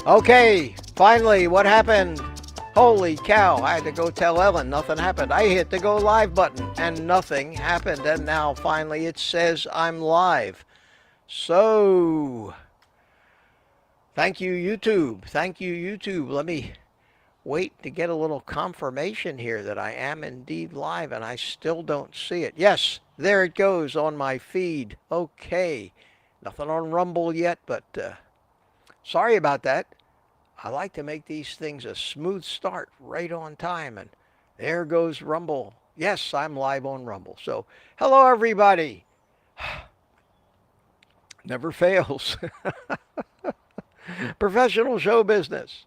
Okay, finally, what happened? Holy cow, I had to go tell Ellen nothing happened. I hit the go live button and nothing happened. And now finally it says I'm live. So, thank you, YouTube. Thank you, YouTube. Let me wait to get a little confirmation here that I am indeed live, and I still don't see it. Yes, there it goes on my feed. Okay, nothing on Rumble yet, but sorry about that. I like to make these things a smooth start right on time, and there goes Rumble. Yes, I'm live on Rumble. So, hello everybody. Never fails. Professional show business.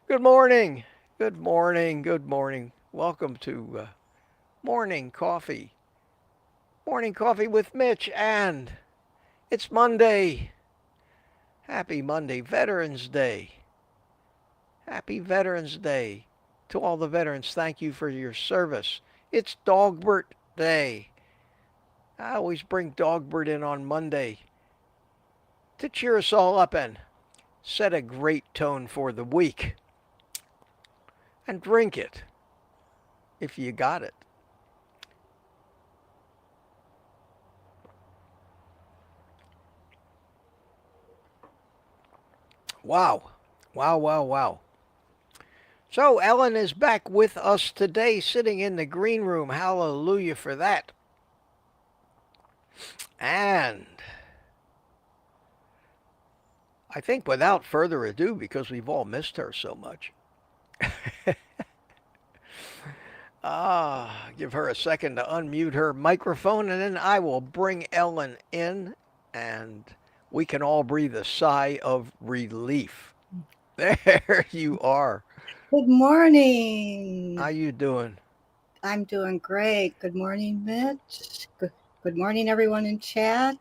Good morning. Good morning. Good morning. Welcome to Morning Coffee. Morning Coffee with Mitch, and it's Monday. Happy Monday, Veterans Day. Happy Veterans Day. To all the veterans, thank you for your service. It's Dogbert Day. I always bring Dogbert in on Monday to cheer us all up and set a great tone for the week. And drink it if you got it. Wow. Wow, wow, wow. So Ellen is back with us today, sitting in the green room. Hallelujah for that. And I think without further ado, because we've all missed her so much, give her a second to unmute her microphone, and then I will bring Ellen in, and we can all breathe a sigh of relief. There you are. Good morning. How you doing? I'm doing great. Good morning, Mitch. Good morning, everyone in chat.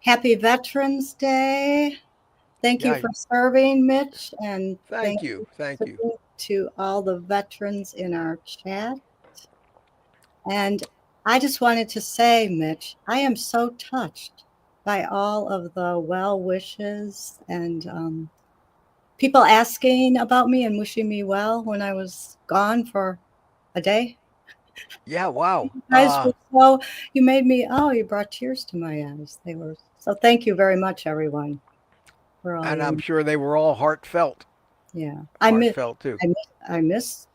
Happy Veterans Day. Thank you for serving, Mitch, and thank you to all the veterans in our chat. And I just wanted to say, Mitch, I am so touched by all of the well wishes and people asking about me and wishing me well when I was gone for a day. Yeah, wow. You guys were so, you made me, you brought tears to my eyes. They were, so thank you very much, everyone. For all and I'm sure they were all heartfelt. Yeah. Heartfelt too. I missed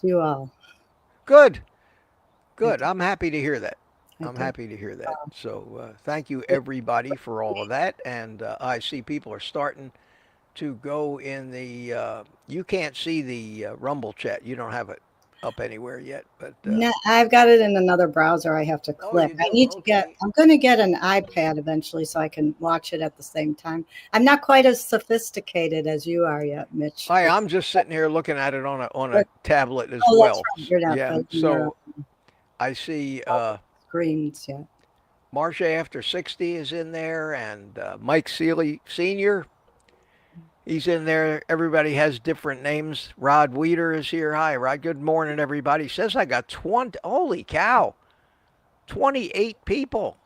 you all. Good. I'm happy to hear that. I'm happy to hear that. So thank you, everybody, for all of that. And I see people are starting to go in the, you can't see the Rumble chat. You don't have it up anywhere yet. But no, I've got it in another browser I have to click. I need to I'm going to get an iPad eventually so I can watch it at the same time. I'm not quite as sophisticated as you are yet, Mitch. Hi, I'm just sitting here looking at it on a tablet as well. That's right. Yeah, so I see screens, yeah. Marcia After 60 is in there, and Mike Seeley Sr., he's in there. Everybody has different names. Rod Weeder is here. Hi, Rod. Good morning, everybody. Says I got 20. Holy cow. 28 people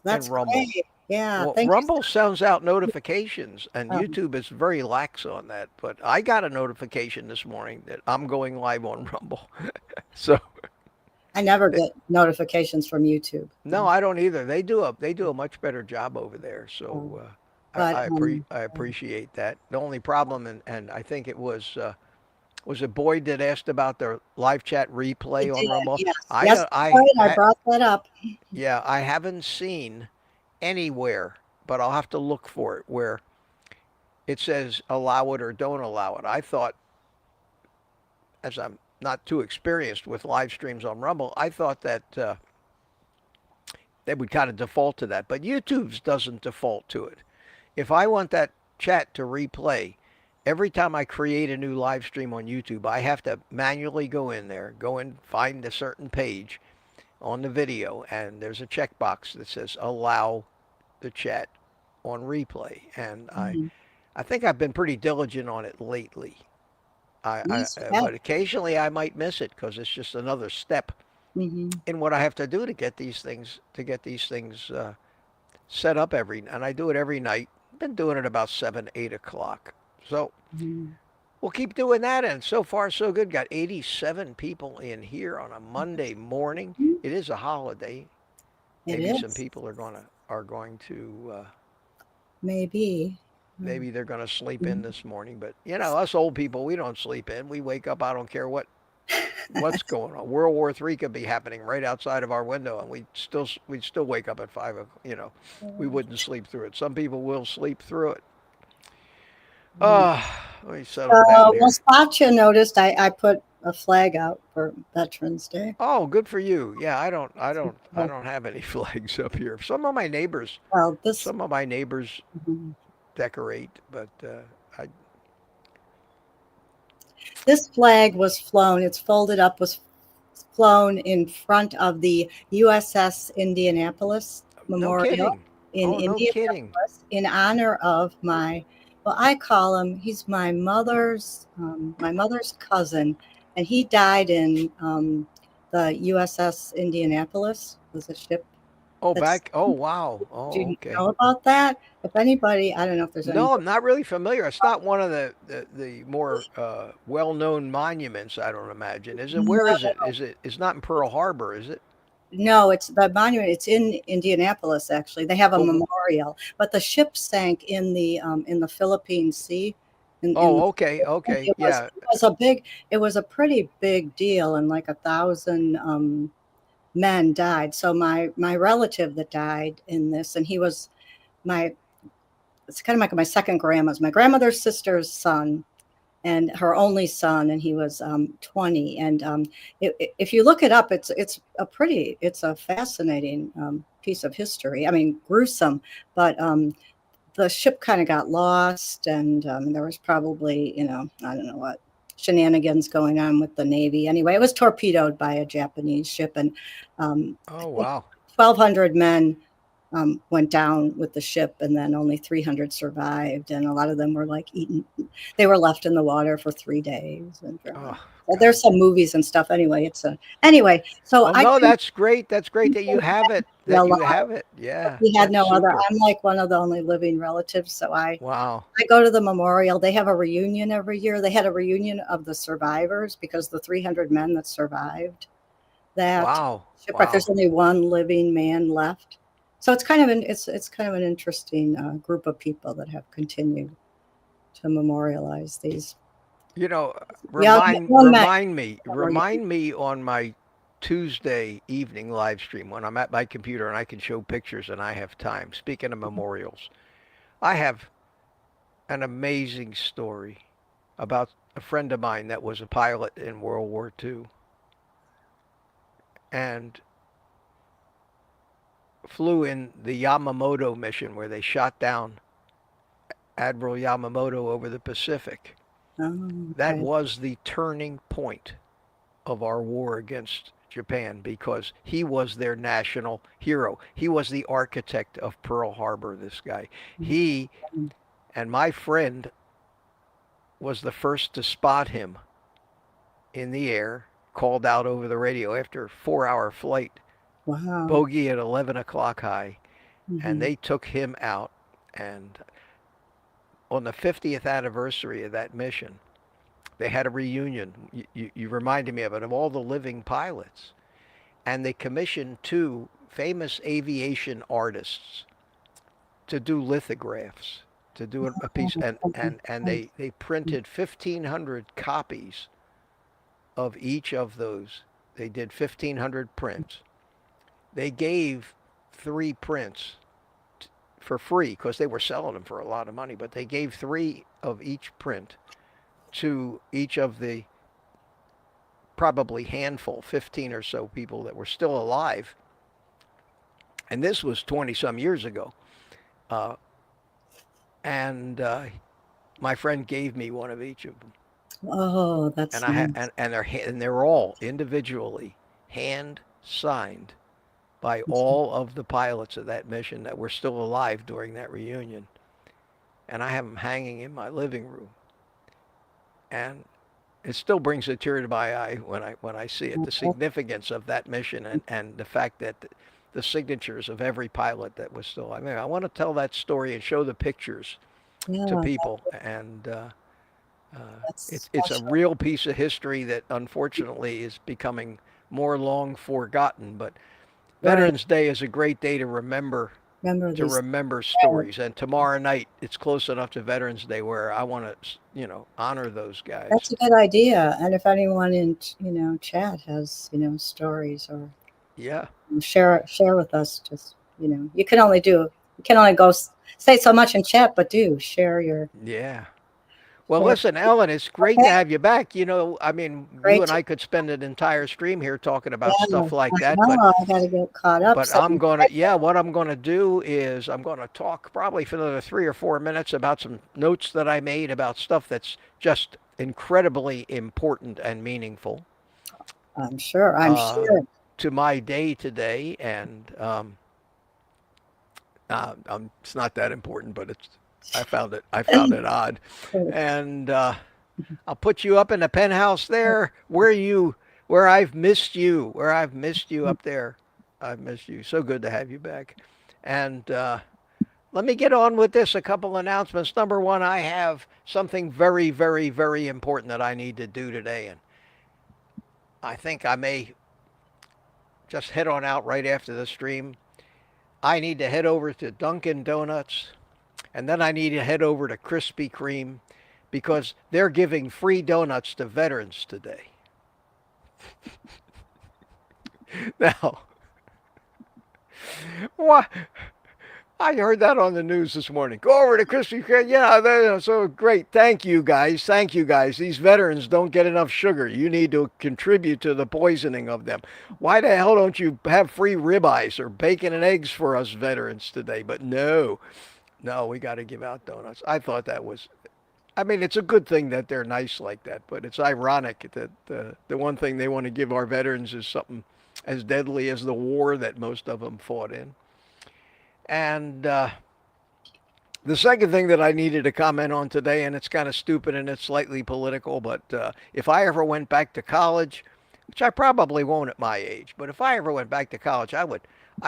in Rumble. Great. Yeah. Well, Rumble sends out notifications, and YouTube is very lax on that. But I got a notification this morning that I'm going live on Rumble. So I never get notifications from YouTube. No, I don't either. They do a much better job over there. So I appreciate that. The only problem, and I think it was it Boyd that asked about the live chat replay on Rumble? Yes, I brought that up. Yeah, I haven't seen anywhere, but I'll have to look for it, where it says allow it or don't allow it. I thought, as I'm not too experienced with live streams on Rumble, I thought that they would kind of default to that. But YouTube's doesn't default to it. If I want that chat to replay, every time I create a new live stream on YouTube, I have to manually go in there, find a certain page on the video, and there's a checkbox that says allow the chat on replay. And I think I've been pretty diligent on it lately. But occasionally I might miss it because it's just another step in what I have to do to get these things set up and I do it every night Been doing it about 7, 8 o'clock. So Mhm. we'll keep doing that. And so far, so good. Got 87 people in here on a Monday morning. It is a holiday. It Maybe some is. people are going to Maybe. maybe they're going to sleep in Mhm. this morning. But us old people, we don't sleep in. We wake up. I don't care what's going on. World War III could be happening right outside of our window, and we'd still wake up at 5. We wouldn't sleep through it. Some people will sleep through it. Let me settle down Well, here. Spatcha noticed I put a flag out for Veterans Day. Oh, good for you. Yeah, I don't have any flags up here. Well, this Some of my neighbors mhm. decorate, but I. This flag was flown. It's folded up. Was flown in front of the USS Indianapolis No Memorial kidding. in Oh, no kidding. Indianapolis in honor of well, I call him, he's my mother's cousin, and he died in the USS Indianapolis, was a ship Oh, that's, back. Oh, wow. do Oh, you okay. know about that? If anybody, I don't know if there's No, anybody. I'm not really familiar. It's not one of the more well-known monuments, I don't imagine. Is it? Where is it? It's not in Pearl Harbor, is it? No, it's the monument. It's in Indianapolis, actually. They have a Oh, memorial, but the ship sank in the Philippine Sea. In the oh, okay, okay. Yeah. it was a big it was a pretty big deal, and like 1,000 men died. So my relative that died in this, and he was my it's kind of like my second grandma's my grandmother's sister's son, and her only son, and he was 20. And if you look it up, it's a fascinating piece of history. I mean, gruesome, but the ship kind of got lost, and there was probably, I don't know what shenanigans going on with the Navy. Anyway, it was torpedoed by a Japanese ship, and I Oh, think wow. 1,200 men went down with the ship, and then only 300 survived, and a lot of them were like eaten. They were left in the water for 3 days and drowned. Oh, So God. there's some movies and stuff. Anyway, anyway. So Well, I no, couldn't that's great. That's great that you have it. That real you life. have it. Yeah, We had that's no other. super. I'm like one of the only living relatives, so Wow. I go to the memorial. They have a reunion every year. They had a reunion of the survivors because the 300 men that survived that Wow. shipwreck. There's Wow. only one living man left. So it's kind of an interesting group of people that have continued to memorialize these. You know, Young, remind young men. remind me Some are young. remind me on my Tuesday evening live stream when I'm at my computer and I can show pictures and I have time. Speaking of memorials, I have an amazing story about a friend of mine that was a pilot in World War II and flew in the Yamamoto mission where they shot down Admiral Yamamoto over the Pacific. Oh, That okay. was the turning point of our war against Japan because he was their national hero. He was the architect of Pearl Harbor, this guy. He and my friend was the first to spot him in the air, called out over the radio after a 4 hour flight, Wow. bogey at 11 o'clock high, and Hmm. they took him out. And on the 50th anniversary of that mission, they had a reunion. You reminded me of it, of all the living pilots. And they commissioned two famous aviation artists to do lithographs, to do a piece, and they printed 1,500 copies of each of those. They did 1,500 prints. They gave 3 prints for free because they were selling them for a lot of money, but they gave 3 of each print to each of the probably handful, 15 or so people that were still alive. And this was 20 some years ago. Uh, and my friend gave me one of each of them, Oh, and that's I ha- nice. and they're all individually hand signed by all of the pilots of that mission that were still alive during that reunion, and I have them hanging in my living room, and it still brings a tear to my eye when I see it. The significance of that mission and the fact that the signatures of every pilot that was still. I mean, I want to tell that story and show the pictures to Yeah, people, and that's it's a special. real piece of history that unfortunately is becoming more long forgotten. But Right. Veterans Day is a great day Remember to these. remember stories. And tomorrow night, it's close enough to Veterans Day where I want to, honor those guys. That's a good idea. And if anyone in chat has stories or Yeah, share with us, just you can only say so much in chat, but do share your yeah. Well, share. listen, Ellen, it's great to Okay, have you back. I mean, you great and to I could spend an entire stream here talking about yeah. stuff like I that, but know I got to get caught up. but So I'm gonna, yeah, what I'm gonna do is I'm gonna talk probably for another 3 or 4 minutes about some notes that I made about stuff that's just incredibly important and meaningful I'm sure. I'm uh, sure. to my day today, and it's not that important, but I found it odd, and I'll put you up in the penthouse there, where I've missed you up there. I've missed you. So good to have you back, and let me get on with this. A couple announcements. Number one, I have something very, very, very important that I need to do today, and I think I may just head on out right after the stream. I need to head over to Dunkin' Donuts, and then I need to head over to Krispy Kreme because they're giving free donuts to veterans today. Now, why? I heard that on the news this morning. Go over to Krispy Kreme. Yeah, they're so great. Thank you, guys. Thank you, guys. These veterans don't get enough sugar. You need to contribute to the poisoning of them. Why the hell don't you have free ribeyes or bacon and eggs for us veterans today? But no, no, we got to give out donuts. I thought that was. I mean, it's a good thing that they're nice like that, but it's ironic that the one thing they want to give our veterans is something as deadly as the war that most of them fought in. And the second thing that I needed to comment on today, and it's kind of stupid and it's slightly political, but if I ever went back to college, which I probably won't at my age, but if I ever went back to college, I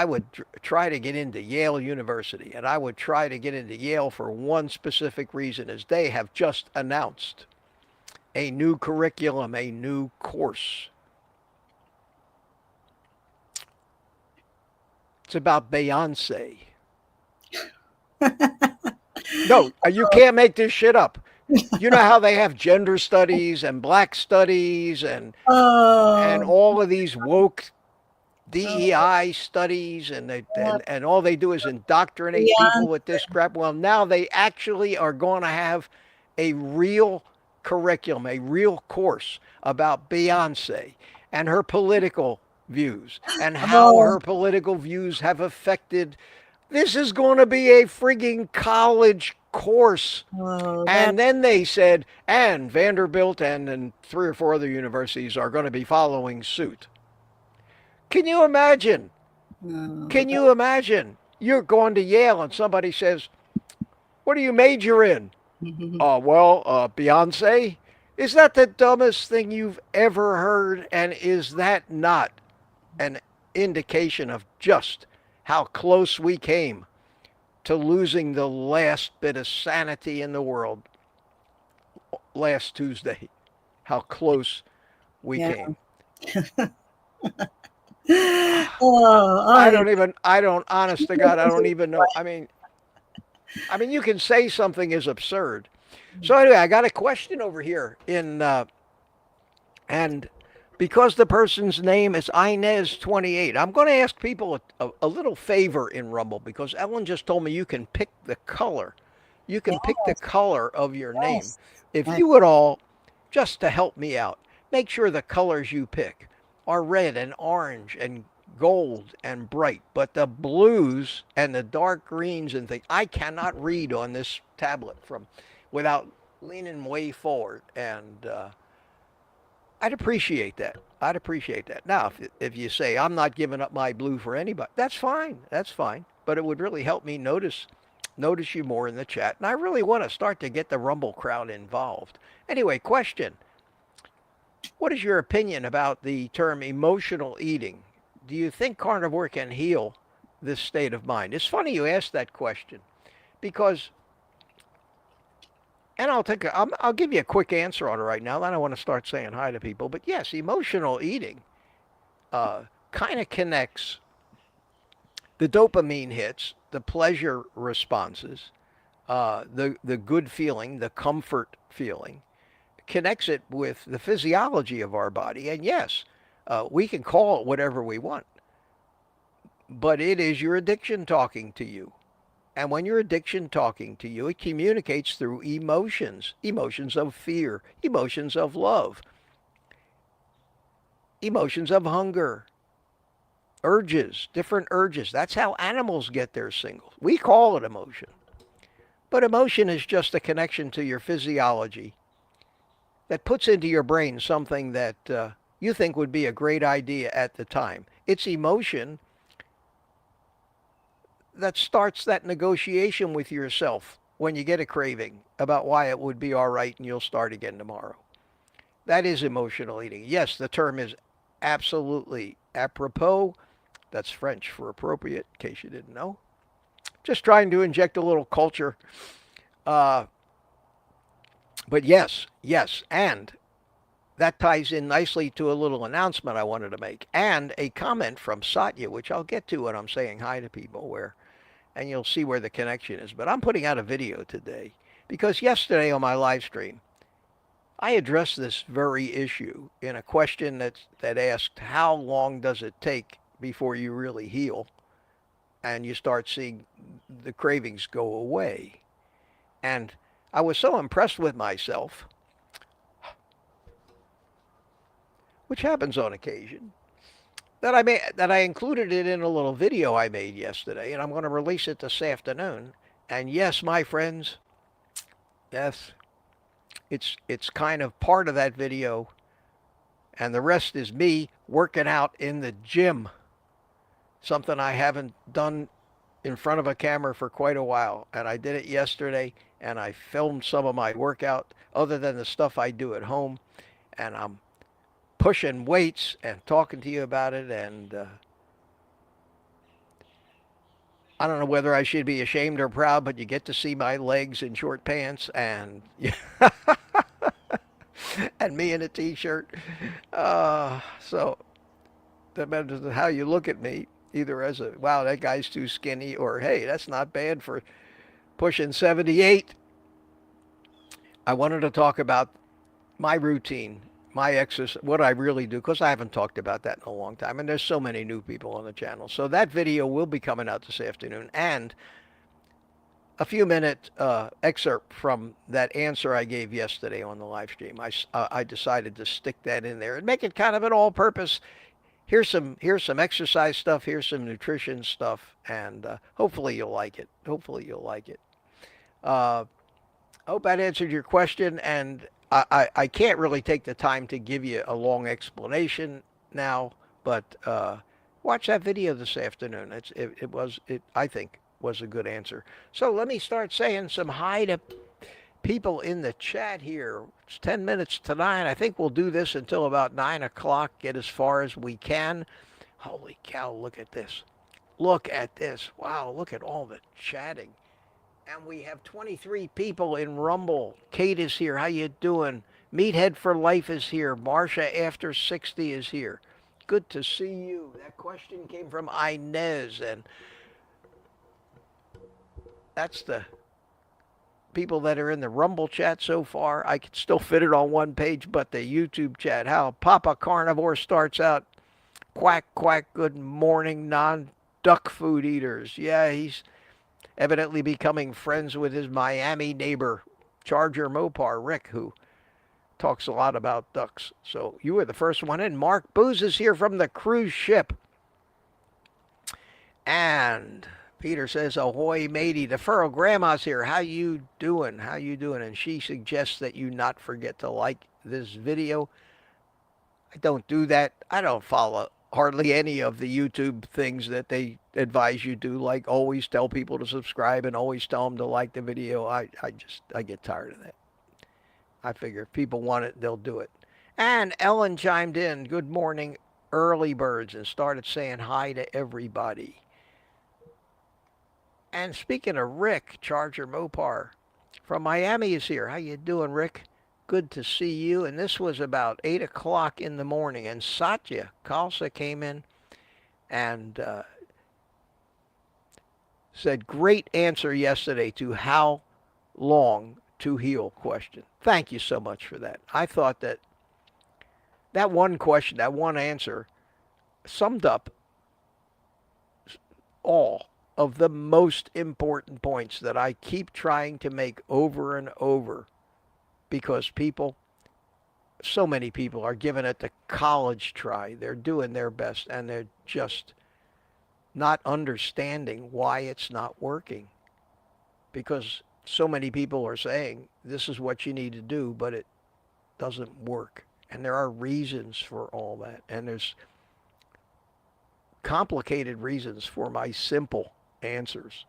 would try to get into Yale University, and I would try to get into Yale for one specific reason: is they have just announced a new curriculum, a new course. It's about Beyonce. No, you can't make this shit up. You know how they have gender studies and black studies and Oh, all of these woke oh, DEI studies, and yeah, and all they do is indoctrinate people beyond. with this crap. Well, now they actually are going to have a real curriculum, a real course about Beyonce and her political views and how Oh, her political views have affected. This is going to be a frigging college course. oh, And then they said, and Vanderbilt and 3 or 4 other universities are going to be following suit. Can you imagine? oh, Can you imagine? You're going to Yale and somebody says, what do you major in? Beyonce. Is that the dumbest thing you've ever heard? And is that not an indication of just how close we came to losing the last bit of sanity in the world last Tuesday? How close we yeah. came. Oh, I don't, honest to God, I don't even know. I mean, you can say something is absurd. So anyway, I got a question over here and because the person's name is Inez28, I'm going to ask people a little favor in Rumble because Ellen just told me you can pick the color. You can pick the yes, color of your name. yes. If I, you would all, just to help me out, make sure the colors you pick are red and orange and gold and bright, but the blues and the dark greens and things I cannot read on this tablet from without leaning way forward, and I'd appreciate that. I'd appreciate that. Now, if you say I'm not giving up my blue for anybody, that's fine. That's fine. But it would really help me notice you more in the chat, and I really want to start to get the Rumble crowd involved. Anyway, question: what is your opinion about the term emotional eating? do you think carnivore can heal this state of mind? It's funny you asked that question because, and I'll give you a quick answer on it right now. Then I want to start saying hi to people. But yes, emotional eating kind of connects the dopamine hits, the pleasure responses, the good feeling, the comfort feeling, connects it with the physiology of our body. And yes, we can call it whatever we want, but it is your addiction talking to you. And when your addiction talking to you, it communicates through emotions, emotions of fear, emotions of love, emotions of hunger, urges, different urges. That's how animals get their signals. We call it emotion. But emotion is just a connection to your physiology that puts into your brain something that you think would be a great idea at the time. It's emotion that starts that negotiation with yourself when you get a craving about why it would be all right and you'll start again tomorrow. That is emotional eating. Yes, the term is absolutely apropos. That's French for appropriate, in case you didn't know. Just trying to inject a little culture. But yes, yes, and that ties in nicely to a little announcement I wanted to make and a comment from Satya, which I'll get to when I'm saying hi to people, and you'll see where the connection is. But I'm putting out a video today because yesterday on my live stream, I addressed this very issue in a question that asked, how long does it take before you really heal and you start seeing the cravings go away? And I was so impressed with myself, which happens on occasion, that I included it in a little video I made yesterday, and I'm going to release it this afternoon. And yes, my friends, yes, it's kind of part of that video, and the rest is me working out in the gym, something I haven't done in front of a camera for quite a while. And I did it yesterday, and I filmed some of my workout other than the stuff I do at home, and I'm pushing weights and talking to you about it. And I don't know whether I should be ashamed or proud, but you get to see my legs in short pants and and me in a t-shirt. So depends on how you look at me, either as a, wow, that guy's too skinny, or hey, that's not bad for pushing 78. I wanted to talk about my routine, my exercise, what I really do, because I haven't talked about that in a long time, and there's so many new people on the channel. So that video will be coming out this afternoon, and a few minute excerpt from that answer I gave yesterday on the live stream. I decided to stick that in there and make it kind of an all-purpose. Here's some exercise stuff. Here's some nutrition stuff, and hopefully you'll like it. Hopefully you'll like it. I hope that answered your question, and I can't really take the time to give you a long explanation now, but watch that video this afternoon. It I think was a good answer. So let me start saying some hi to people in the chat here. It's 10 minutes to 9. I think we'll do this until about 9 o'clock, get as far as we can. Holy cow, look at this. Look at this. Wow, look at all the chatting. And we have 23 people in Rumble. Kate is here. How you doing? Meathead for Life is here. Marsha After 60 is here. Good to see you. That question came from Inez, and that's the people that are in the Rumble chat so far. I could still fit it on one page, but the YouTube chat. How Papa Carnivore starts out, quack, quack, good morning, non-duck food eaters. Yeah, he's evidently becoming friends with his Miami neighbor, Charger Mopar Rick, who talks a lot about ducks. So you were the first one in. Mark Booz is here from the cruise ship. And Peter says, ahoy, matey. The Furrow Grandma's here. How you doing? How you doing? And she suggests that you not forget to like this video. I don't do that. I don't follow hardly any of the YouTube things that they advise you do, like always tell people to subscribe and always tell them to like the video. I get tired of that. I figure if people want it, they'll do it. And Ellen chimed in. Good morning, early birds and started saying hi to everybody. And speaking of Rick, Charger Mopar from Miami is here. How you doing, Rick? Good to see you. And this was about 8 o'clock in the morning. And Satya Khalsa came in and said, great answer yesterday to how long to heal question. Thank you so much for that. I thought that that one question, that one answer summed up all of the most important points that I keep trying to make over and over because people, so many people are giving it the college try. They're doing their best and they're just not understanding why it's not working because so many people are saying this is what you need to do, but it doesn't work. And there are reasons for all that. And there's complicated reasons for my simple answers.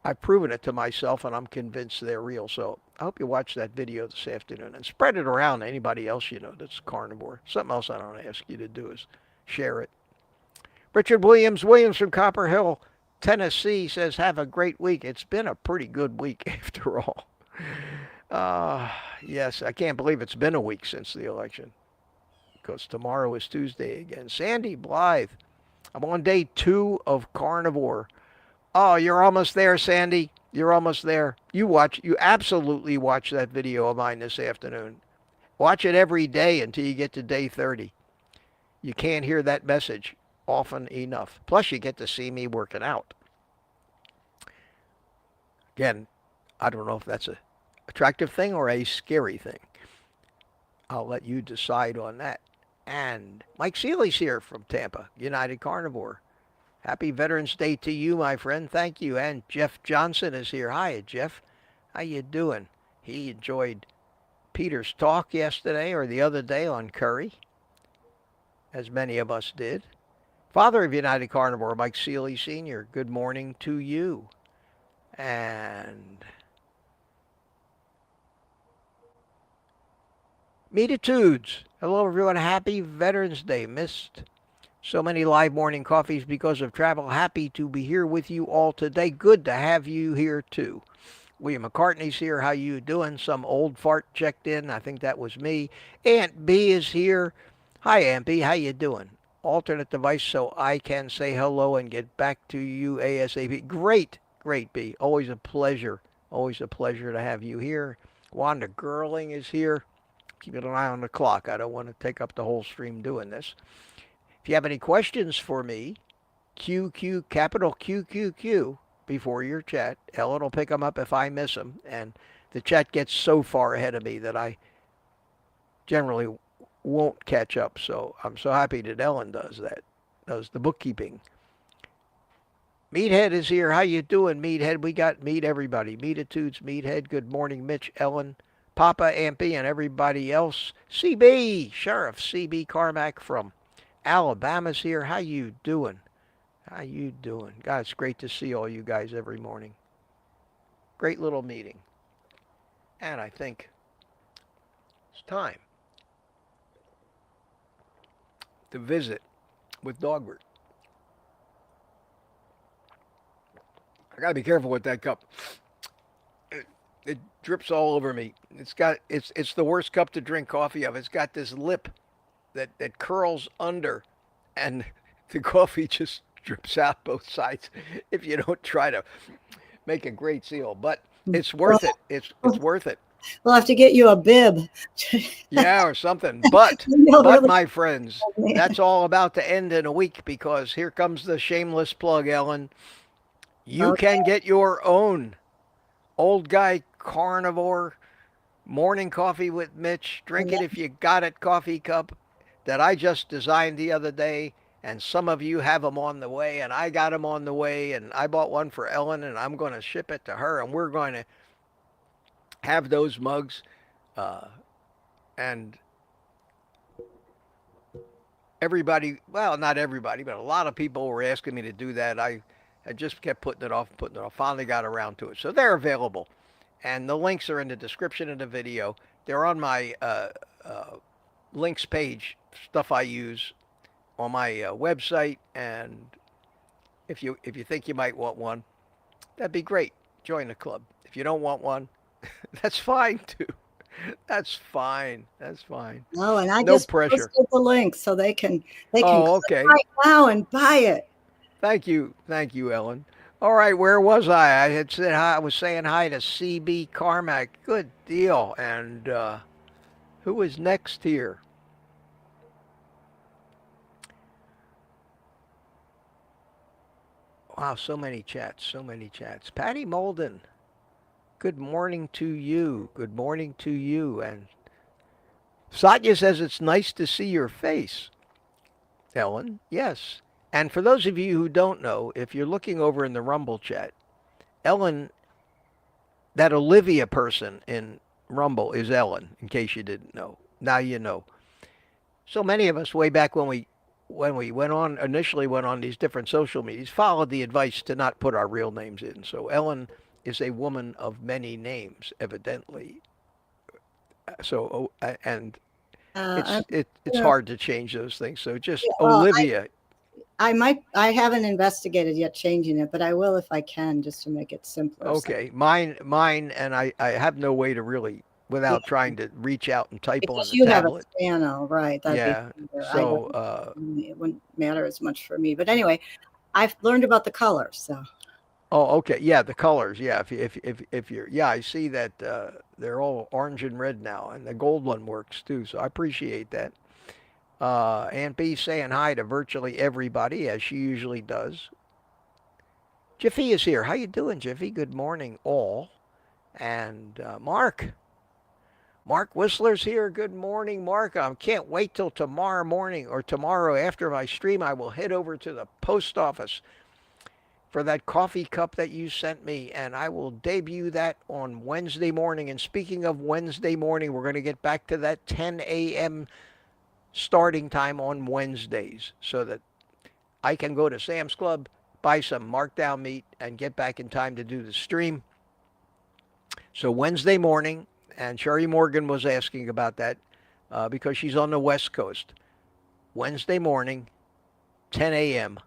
I've proven it to myself and I'm convinced they're real. So I hope you watch that video this afternoon and spread it around to anybody else you know that's carnivore. Something else I don't ask you to do is share it. Richard Williams from Copper Hill, Tennessee says, have a great week. It's been a pretty good week after all. Yes, I can't believe it's been a week since the election because tomorrow is Tuesday again. Sandy Blythe, I'm on day 2 of carnivore. Oh, you're almost there, Sandy. You're almost there. You absolutely watch that video of mine this afternoon. Watch it every day until you get to day 30. You can't hear that message often enough. Plus, you get to see me working out. Again, I don't know if that's a attractive thing or a scary thing. I'll let you decide on that. And Mike Seeley's here from Tampa, United Carnivore. Happy Veterans Day to you, my friend. Thank you. And Jeff Johnson is here. Hi, Jeff. How you doing? He enjoyed Peter's talk yesterday or the other day on curry, as many of us did. Father of United Carnivore, Mike Seeley Sr., good morning to you. And Meatitudes. Hello, everyone. Happy Veterans Day. Missed so many live morning coffees because of travel. Happy to be here with you all today. Good to have you here, too. William McCartney's here. How you doing? Some old fart checked in. I think that was me. Aunt B is here. Hi, Aunt B. How you doing? Alternate device so I can say hello and get back to you ASAP. Great, B. Always a pleasure. Always a pleasure to have you here. Wanda Gerling is here. Keeping an eye on the clock. I don't want to take up the whole stream doing this. If you have any questions for me, QQ, capital QQQ, before your chat. Ellen will pick them up if I miss them. And the chat gets so far ahead of me that I generally won't catch up. So I'm so happy that Ellen does that, does the bookkeeping. Meathead is here. How you doing, Meathead? We got meat everybody. Meatitudes, Meathead. Good morning, Mitch, Ellen, Papa, Ampy, and everybody else. CB, Sheriff CB Carmack from Alabama's here. How you doing? How you doing? God, it's great to see all you guys every morning. Great little meeting. And I think it's time to visit with Dogbert. I gotta be careful with that cup. It drips all over me. It's the worst cup to drink coffee of. It's got this lip that curls under, and the coffee just drips out both sides if you don't try to make a great seal. But it's worth it. It's worth it. We'll have to get you a bib. Yeah, or something. But my friends, that's all about to end in a week because here comes the shameless plug, Ellen. You can get your own Old Guy Carnivore morning coffee with Mitch. Drink it if you got it coffee cup that I just designed the other day. And some of you have them on the way, and I got them on the way, and I bought one for Ellen, and I'm going to ship it to her, and we're going to have those mugs. And everybody, well, not everybody, but a lot of people were asking me to do that. I just kept putting it off. Finally got around to it. So they're available. And the links are in the description of the video. They're on my links page, stuff I use on my website, and if you think you might want one, that'd be great. Join the club. If you don't want one, that's fine too. That's fine. That's fine. No, and I No just pressure. posted the link so they can Oh, click okay. right now and buy it. Thank you, Ellen. All right, where was I? I had said hi. I was saying hi to CB Carmack. Good deal. And who is next here? Wow, so many chats, so many chats. Patty Molden. Good morning to you. Good morning to you. And Satya says it's nice to see your face. Ellen, yes. And for those of you who don't know, if you're looking over in the Rumble chat, Ellen, that Olivia person in Rumble is Ellen, in case you didn't know. Now you know. So many of us way back when we initially went on these different social medias, followed the advice to not put our real names in. So Ellen is a woman of many names, evidently. So and Uh, it's hard to change those things. So just well, Olivia. I haven't investigated yet changing it, but I will if I can, just to make it simpler. So, Okay, mine, and I have no way to really, yeah, without trying to reach out and type on because the you have a tablet. channel, right? That'd be Yeah. easier. So, It wouldn't matter as much for me. But anyway, I've learned about the colors. So, oh, okay. Yeah, the colors. Yeah, if you're, yeah, I see that they're all orange and red now, and the gold one works too. So I appreciate that. Aunt B saying hi to virtually everybody as she usually does. Jiffy is here. How you doing, Jiffy? Good morning, all. And Mark Whistler's here. Good morning, Mark. I can't wait till tomorrow morning or tomorrow after my stream. I will head over to the post office for that coffee cup that you sent me, and I will debut that on Wednesday morning. And speaking of Wednesday morning, we're going to get back to that 10 a.m. starting time on Wednesdays so that I can go to Sam's Club, buy some markdown meat, and get back in time to do the stream. So Wednesday morning, and Sherry Morgan was asking about that because she's on the West Coast. Wednesday morning, 10 a.m.,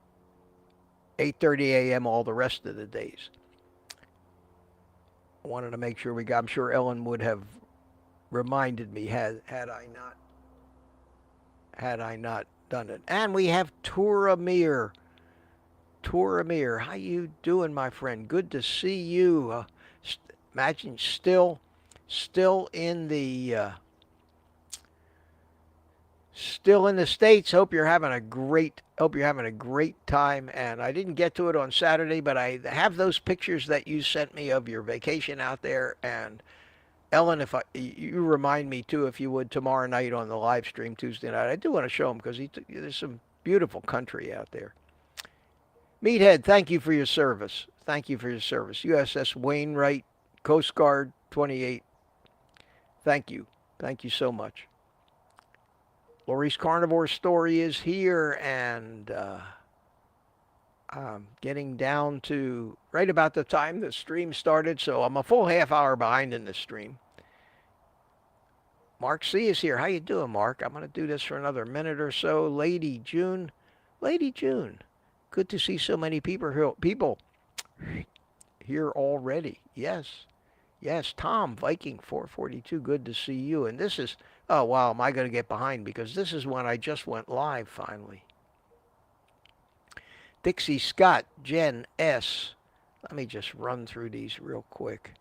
8:30 a.m. all the rest of the days. I wanted to make sure we got. I'm sure Ellen would have reminded me had I not done it. And we have Turamir. Turamir, how you doing, my friend? Good to see you. Imagine still in the States. Hope you're having a great time. And I didn't get to it on Saturday, but I have those pictures that you sent me of your vacation out there. And Ellen, if you remind me too, if you would, tomorrow night on the live stream Tuesday night. I do want to show them because there's some beautiful country out there. Meathead, thank you for your service. Thank you for your service. USS Wainwright, Coast Guard 28. Thank you. Thank you so much. Lori's Carnivore Story is here, and I'm getting down to right about the time the stream started, so I'm a full half hour behind in the stream. Mark C is here. How you doing, Mark? I'm going to do this for another minute or so. Lady June. Good to see so many people here already. Yes, Tom, Viking 442, good to see you. And this is, oh wow, am I going to get behind? Because this is when I just went live finally. Dixie Scott, Jen S. Let me just run through these real quick.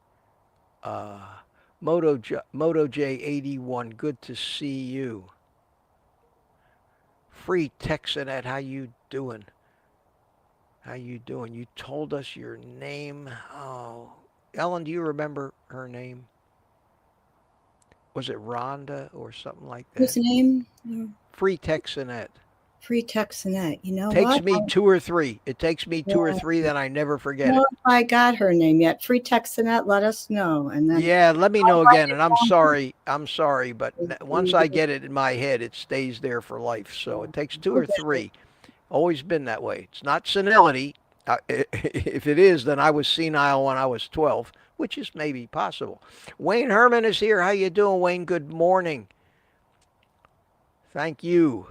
Moto J81, good to see you. Free Texanet, how you doing? You told us your name. Oh, Ellen, do you remember her name? Was it Rhonda or something like that? whose name? Free Texanet. Free Texanet. You know Takes what? me two or three. It takes me two or three, then I never forget know it. if I got her name yet. Free Texanet, let us know. And then Yeah, let me know again. And I'm sorry, but once I get it in my head, it stays there for life. So it takes two or three. Always been that way. It's not senility. If it is, then I was senile when I was 12, which is maybe possible. Wayne Herman is here. How you doing, Wayne? Good morning. Thank you.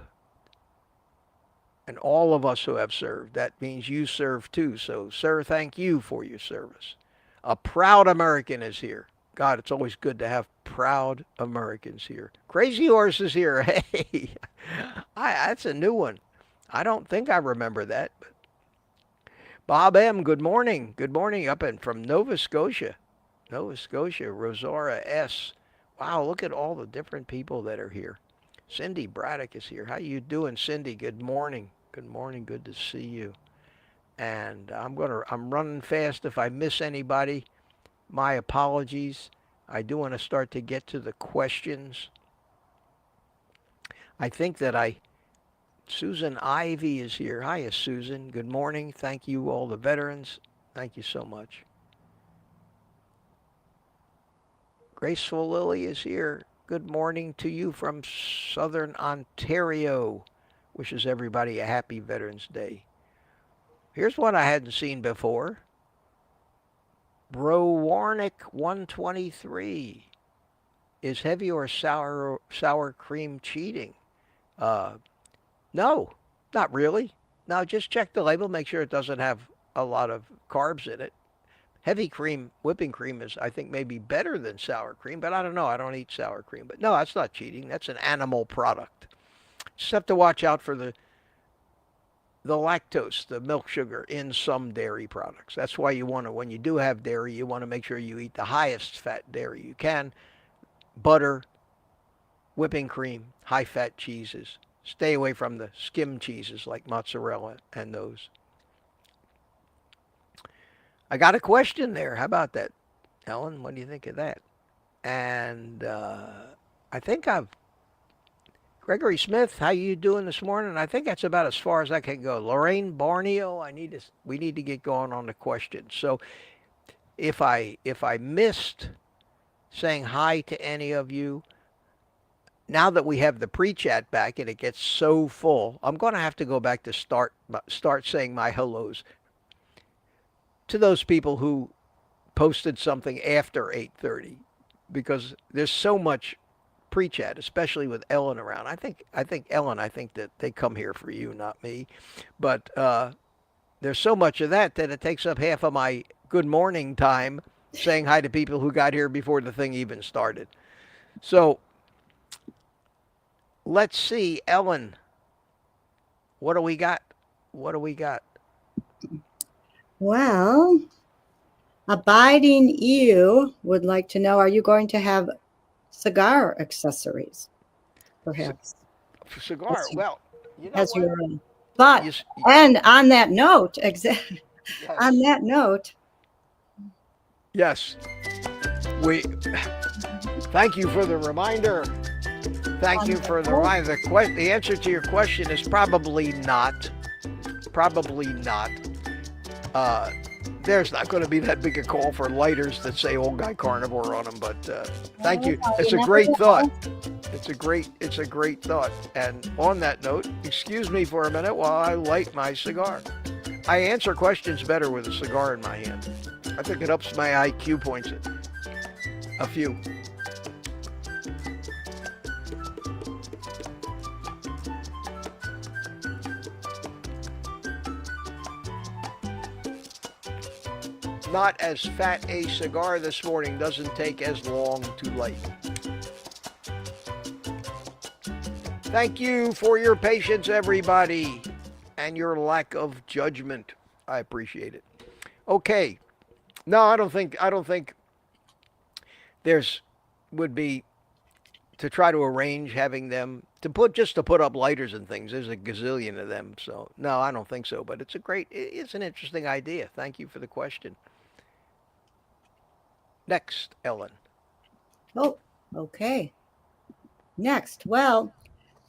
And all of us who have served. That means you serve too. So, sir, thank you for your service. A proud American is here. God, it's always good to have proud Americans here. Crazy Horse is here. Hey, that's a new one. I don't think I remember that. But Bob M., good morning. Good morning up in from Nova Scotia. Nova Scotia, Rosara S. Wow, look at all the different people that are here. Cindy Braddock is here. How you doing, Cindy? Good morning. Good morning. Good to see you. And I'm running fast. If I miss anybody, my apologies. I do want to start to get to the questions. I think that Susan Ivy is here. Hiya, Susan. Good morning. Thank you, all the veterans. Thank you so much. Graceful Lily is here. Good morning to you from Southern Ontario. Wishes everybody a happy Veterans Day. Here's one I hadn't seen before. Bro Warnick 123. Is heavy or sour cream cheating? No, not really. Now just check the label, make sure it doesn't have a lot of carbs in it. Heavy cream, whipping cream is, I think, maybe better than sour cream, but I don't know. I don't eat sour cream. But no, that's not cheating. That's an animal product. Just have to watch out for the lactose, the milk sugar in some dairy products. That's why you want to, when you do have dairy, you want to make sure you eat the highest fat dairy you can. Butter, whipping cream, high-fat cheeses. Stay away from the skim cheeses like mozzarella and those. I got a question there. How about that, Ellen? What do you think of that? And I think Gregory Smith, how you doing this morning? I think that's about as far as I can go. Lorraine Borneo, we need to get going on the questions. So if I missed saying hi to any of you, now that we have the pre-chat back and it gets so full, I'm going to have to go back to start saying my hellos to those people who posted something after 8:30, because there's so much pre-chat, especially with Ellen around. I think Ellen, I think that they come here for you, not me. But there's so much of that it takes up half of my good morning time saying hi to people who got here before the thing even started. So let's see, Ellen, what do we got? Well, Abiding You would like to know, are you going to have cigar accessories, perhaps? Cigar, well, you know as what? your own. But, and on that note, Yes. on that note. Yes. Thank you for the reminder. Thank you for the reminder. The answer to your question is probably not. Probably not. There's not going to be that big a call for lighters that say Old Guy Carnivore on them, but thank you. It's a great thought. It's a great thought. And on that note, excuse me for a minute while I light my cigar. I answer questions better with a cigar in my hand. I think it ups my IQ points a few. Not as fat a cigar this morning, doesn't take as long to light. Thank you for your patience, everybody, and your lack of judgment. I appreciate it. Okay. No, I don't think there's would be to try to arrange having them to put up lighters and things. There's a gazillion of them. So no, I don't think so, but it's an interesting idea. Thank you for the question. Next, Ellen. Oh, okay. Next. Well,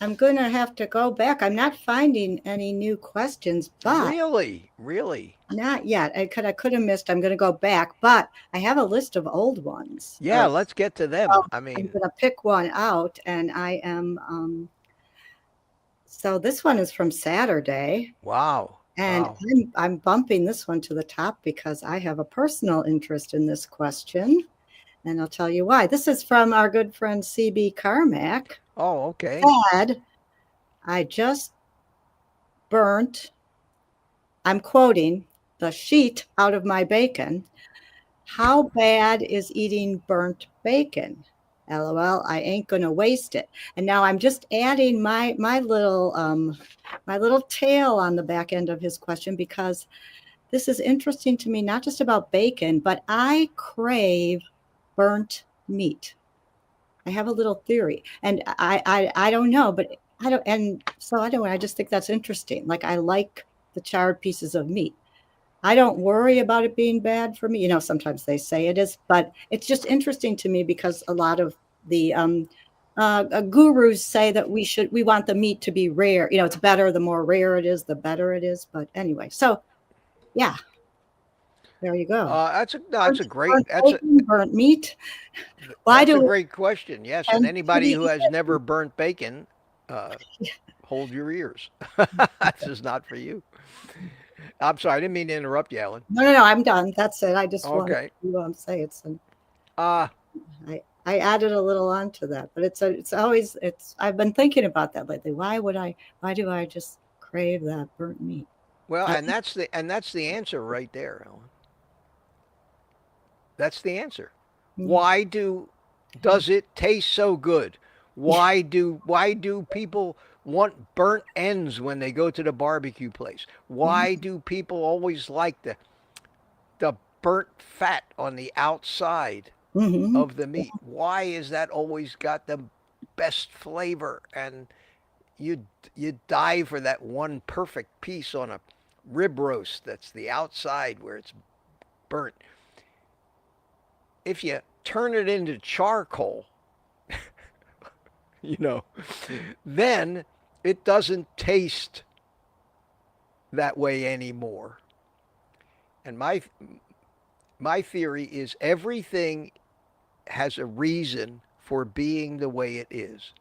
I'm going to have to go back. I'm not finding any new questions, but... Really? Not yet. I could have missed. I'm going to go back, but I have a list of old ones. Yeah, let's get to them. I'm going to pick one out, and I am... so this one is from Saturday. Wow. And wow. I'm bumping this one to the top because I have a personal interest in this question, and I'll tell you why. This is from our good friend C.B. Carmack. Oh, okay. Dad, I just burnt, I'm quoting, the sheet out of my bacon. How bad is eating burnt bacon? LOL, I ain't gonna waste it. And now I'm just adding my little tail on the back end of his question, because this is interesting to me, not just about bacon, but I crave burnt meat. I have a little theory, and I don't know, but I don't, and so I don't. I just think that's interesting. Like, I like the charred pieces of meat. I don't worry about it being bad for me. You know, sometimes they say it is, but it's just interesting to me because a lot of the gurus say that we want the meat to be rare. You know, it's better, the more rare it is, the better it is. But anyway, so yeah, there you go. That's a great Burnt bacon, burnt meat. Why that's do a we great question. Yes, and tend to anybody be who has never burnt bacon, uh, hold your ears. This is not for you. I'm sorry, I didn't mean to interrupt you, Alan. No, I'm done. That's it. I just wanted Okay. to say it's an, Uh, I added a little on to that, but it's always, I've been thinking about that lately. Why do I just crave that burnt meat? well, I, and that's the answer right there, Alan. That's the answer. mm, Why does it taste so good? Why do people want burnt ends when they go to the barbecue place? yeah. Why do people always like the burnt fat on the outside Hmm. of the meat? Why is that always got the best flavor? And you you die for that one perfect piece on a rib roast that's the outside where it's burnt. If you turn it into charcoal, you know, then it doesn't taste that way anymore. And my theory is everything has a reason for being the way it is.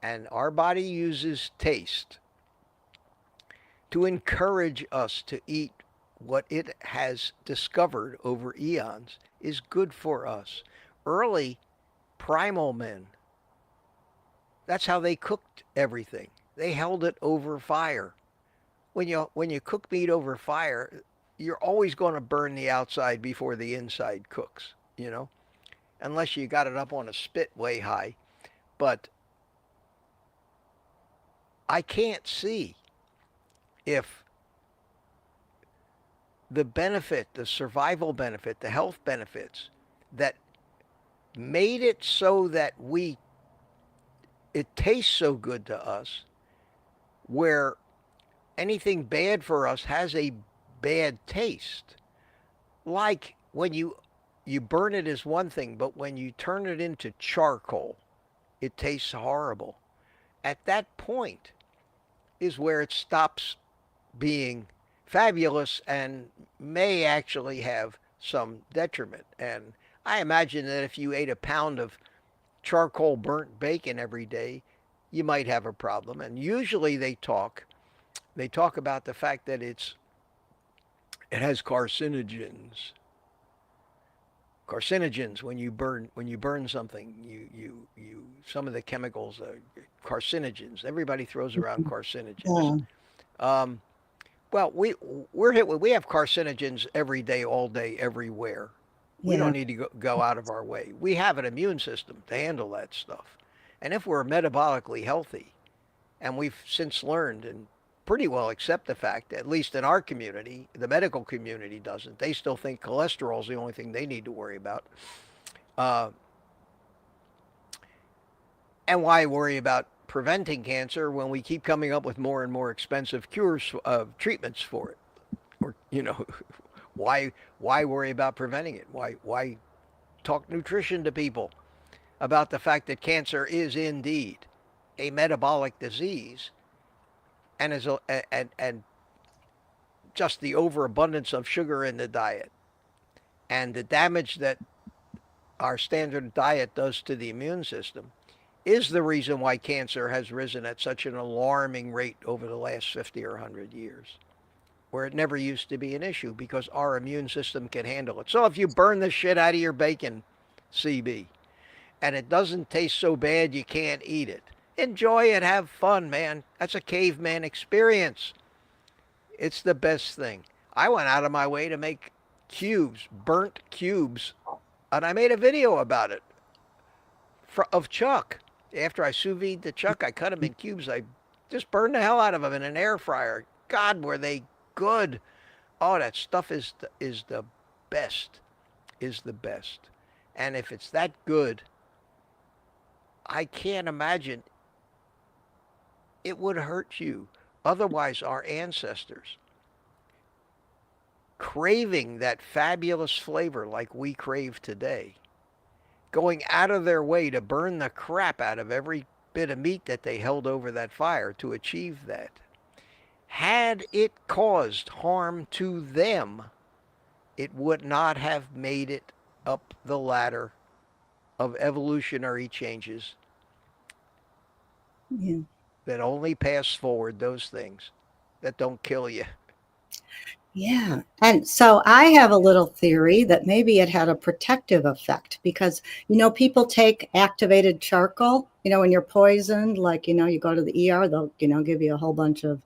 And our body uses taste to encourage us to eat what it has discovered over eons is good for us. Early primal men, that's how they cooked everything. They held it over fire. When you cook meat over fire, you're always going to burn the outside before the inside cooks, unless you got it up on a spit way high. But I can't see if the benefit, the survival benefit, the health benefits that made it so that it tastes so good to us, where anything bad for us has a bad taste. Like when you burn it is one thing, but when you turn it into charcoal, it tastes horrible. At that point is where it stops being fabulous and may actually have some detriment. And I imagine that if you ate a pound of charcoal burnt bacon every day, you might have a problem. And usually they talk about the fact that it has carcinogens when you burn something, you some of the chemicals, carcinogens. Everybody throws around carcinogens. Yeah, um, well, we have carcinogens every day, all day, everywhere. We yeah, don't need to go out of our way. We have an immune system to handle that stuff. And if we're metabolically healthy, and we've since learned and pretty well accept the fact, at least in our community, the medical community doesn't. They still think cholesterol is the only thing they need to worry about. Uh, and why worry about preventing cancer when we keep coming up with more and more expensive cures, treatments for it? Or, why worry about preventing it? Why talk nutrition to people about the fact that cancer is indeed a metabolic disease, and and just the overabundance of sugar in the diet and the damage that our standard diet does to the immune system is the reason why cancer has risen at such an alarming rate over the last 50 or 100 years, where it never used to be an issue because our immune system can handle it. So if you burn the shit out of your bacon, CB, and it doesn't taste so bad you can't eat it, Enjoy it. Have fun, man. That's a caveman experience. It's the best thing. I went out of my way to make cubes, burnt cubes, and I made a video about it of chuck. After I sous vide the chuck, I cut them in cubes. I just burned the hell out of them in an air fryer. God, were they good! Oh, that stuff is the best. Is the best. And if it's that good, I can't imagine it would hurt you. Otherwise, our ancestors, craving that fabulous flavor like we crave today, going out of their way to burn the crap out of every bit of meat that they held over that fire to achieve that. Had it caused harm to them, it would not have made it up the ladder of evolutionary changes Yeah. that only pass forward those things that don't kill you. Yeah. And so I have a little theory that maybe it had a protective effect because, people take activated charcoal, when you're poisoned, like, you go to the ER, they'll, give you a whole bunch of,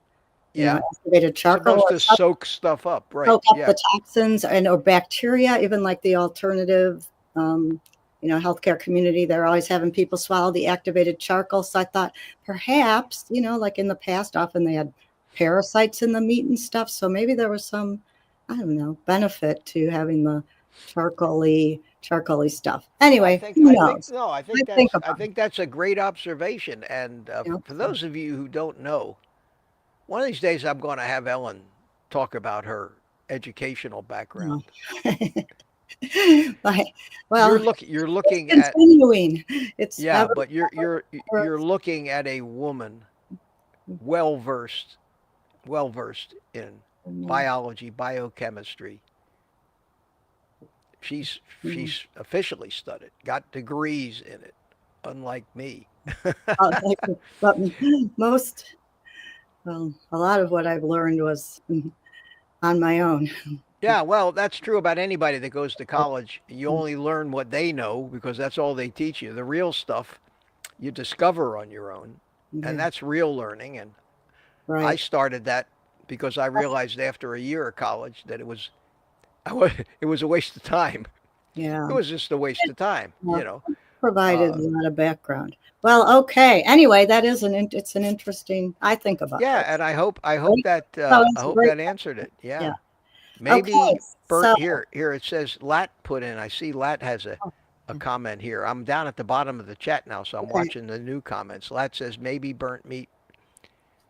Yeah. activated charcoal Supposed or to soak stuff up, right? soak up Yeah. the toxins or bacteria, even like the alternative, healthcare community, they're always having people swallow the activated charcoal. So I thought perhaps, like in the past, often they had parasites in the meat and stuff. So maybe there was some, I don't know, benefit to having the charcoaly stuff. Anyway, who knows? I think that's a great observation. And for those of you who don't know, one of these days I'm going to have Ellen talk about her educational background. Well, you're looking it's continuing. It's but you're looking at a woman well versed in biology, biochemistry. She's officially studied, got degrees in it, unlike me. But a lot of what I've learned was on my own. Yeah, well, that's true about anybody that goes to college. You only learn what they know because that's all they teach you. The real stuff you discover on your own, and that's real learning. And I started that because I realized after a year of college that it was a waste of time. Yeah, it was just a waste of time. Provided a lot of background. Well, okay. Anyway, it's an interesting. I think about. Yeah, and I hope that answered it. Yeah. Maybe burnt here it says Lat put in. I see Lat has a comment here. I'm down at the bottom of the chat now, so I'm watching the new comments. Lat says maybe burnt meat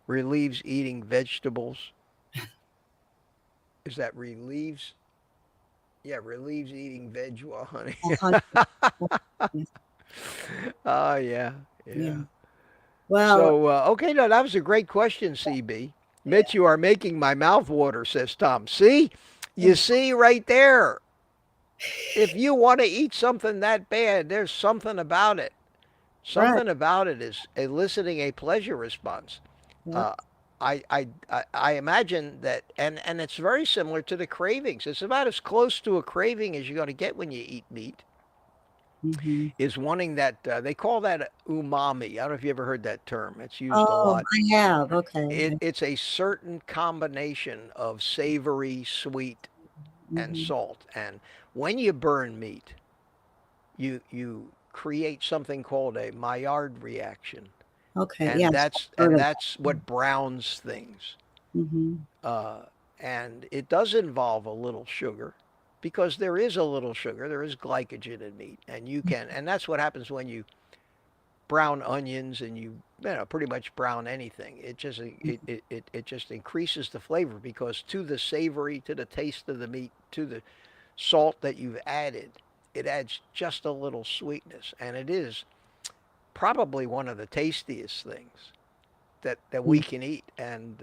relieves eating vegetables. Is that relieves? Yeah, relieves eating veg while honey. Oh yeah. Well, so okay, no, that was a great question, CB. Mitch, you are making my mouth water, says Tom. See? You see right there. If you want to eat something that bad, there's something about it. Something about it is eliciting a pleasure response. I imagine that, and it's very similar to the cravings. It's about as close to a craving as you're going to get when you eat meat. Is wanting that, they call that umami. I don't know if you ever heard that term. It's used a lot. I have. Okay. It's a certain combination of savory, sweet, and salt. And when you burn meat, you create something called a Maillard reaction. Okay. And that's what browns things. And it does involve a little sugar. Because there is a little sugar, there is glycogen in meat, and and that's what happens when you brown onions and you pretty much brown anything. It just increases the flavor because to the savory, to the taste of the meat, to the salt that you've added, it adds just a little sweetness, and it is probably one of the tastiest things that we can eat. And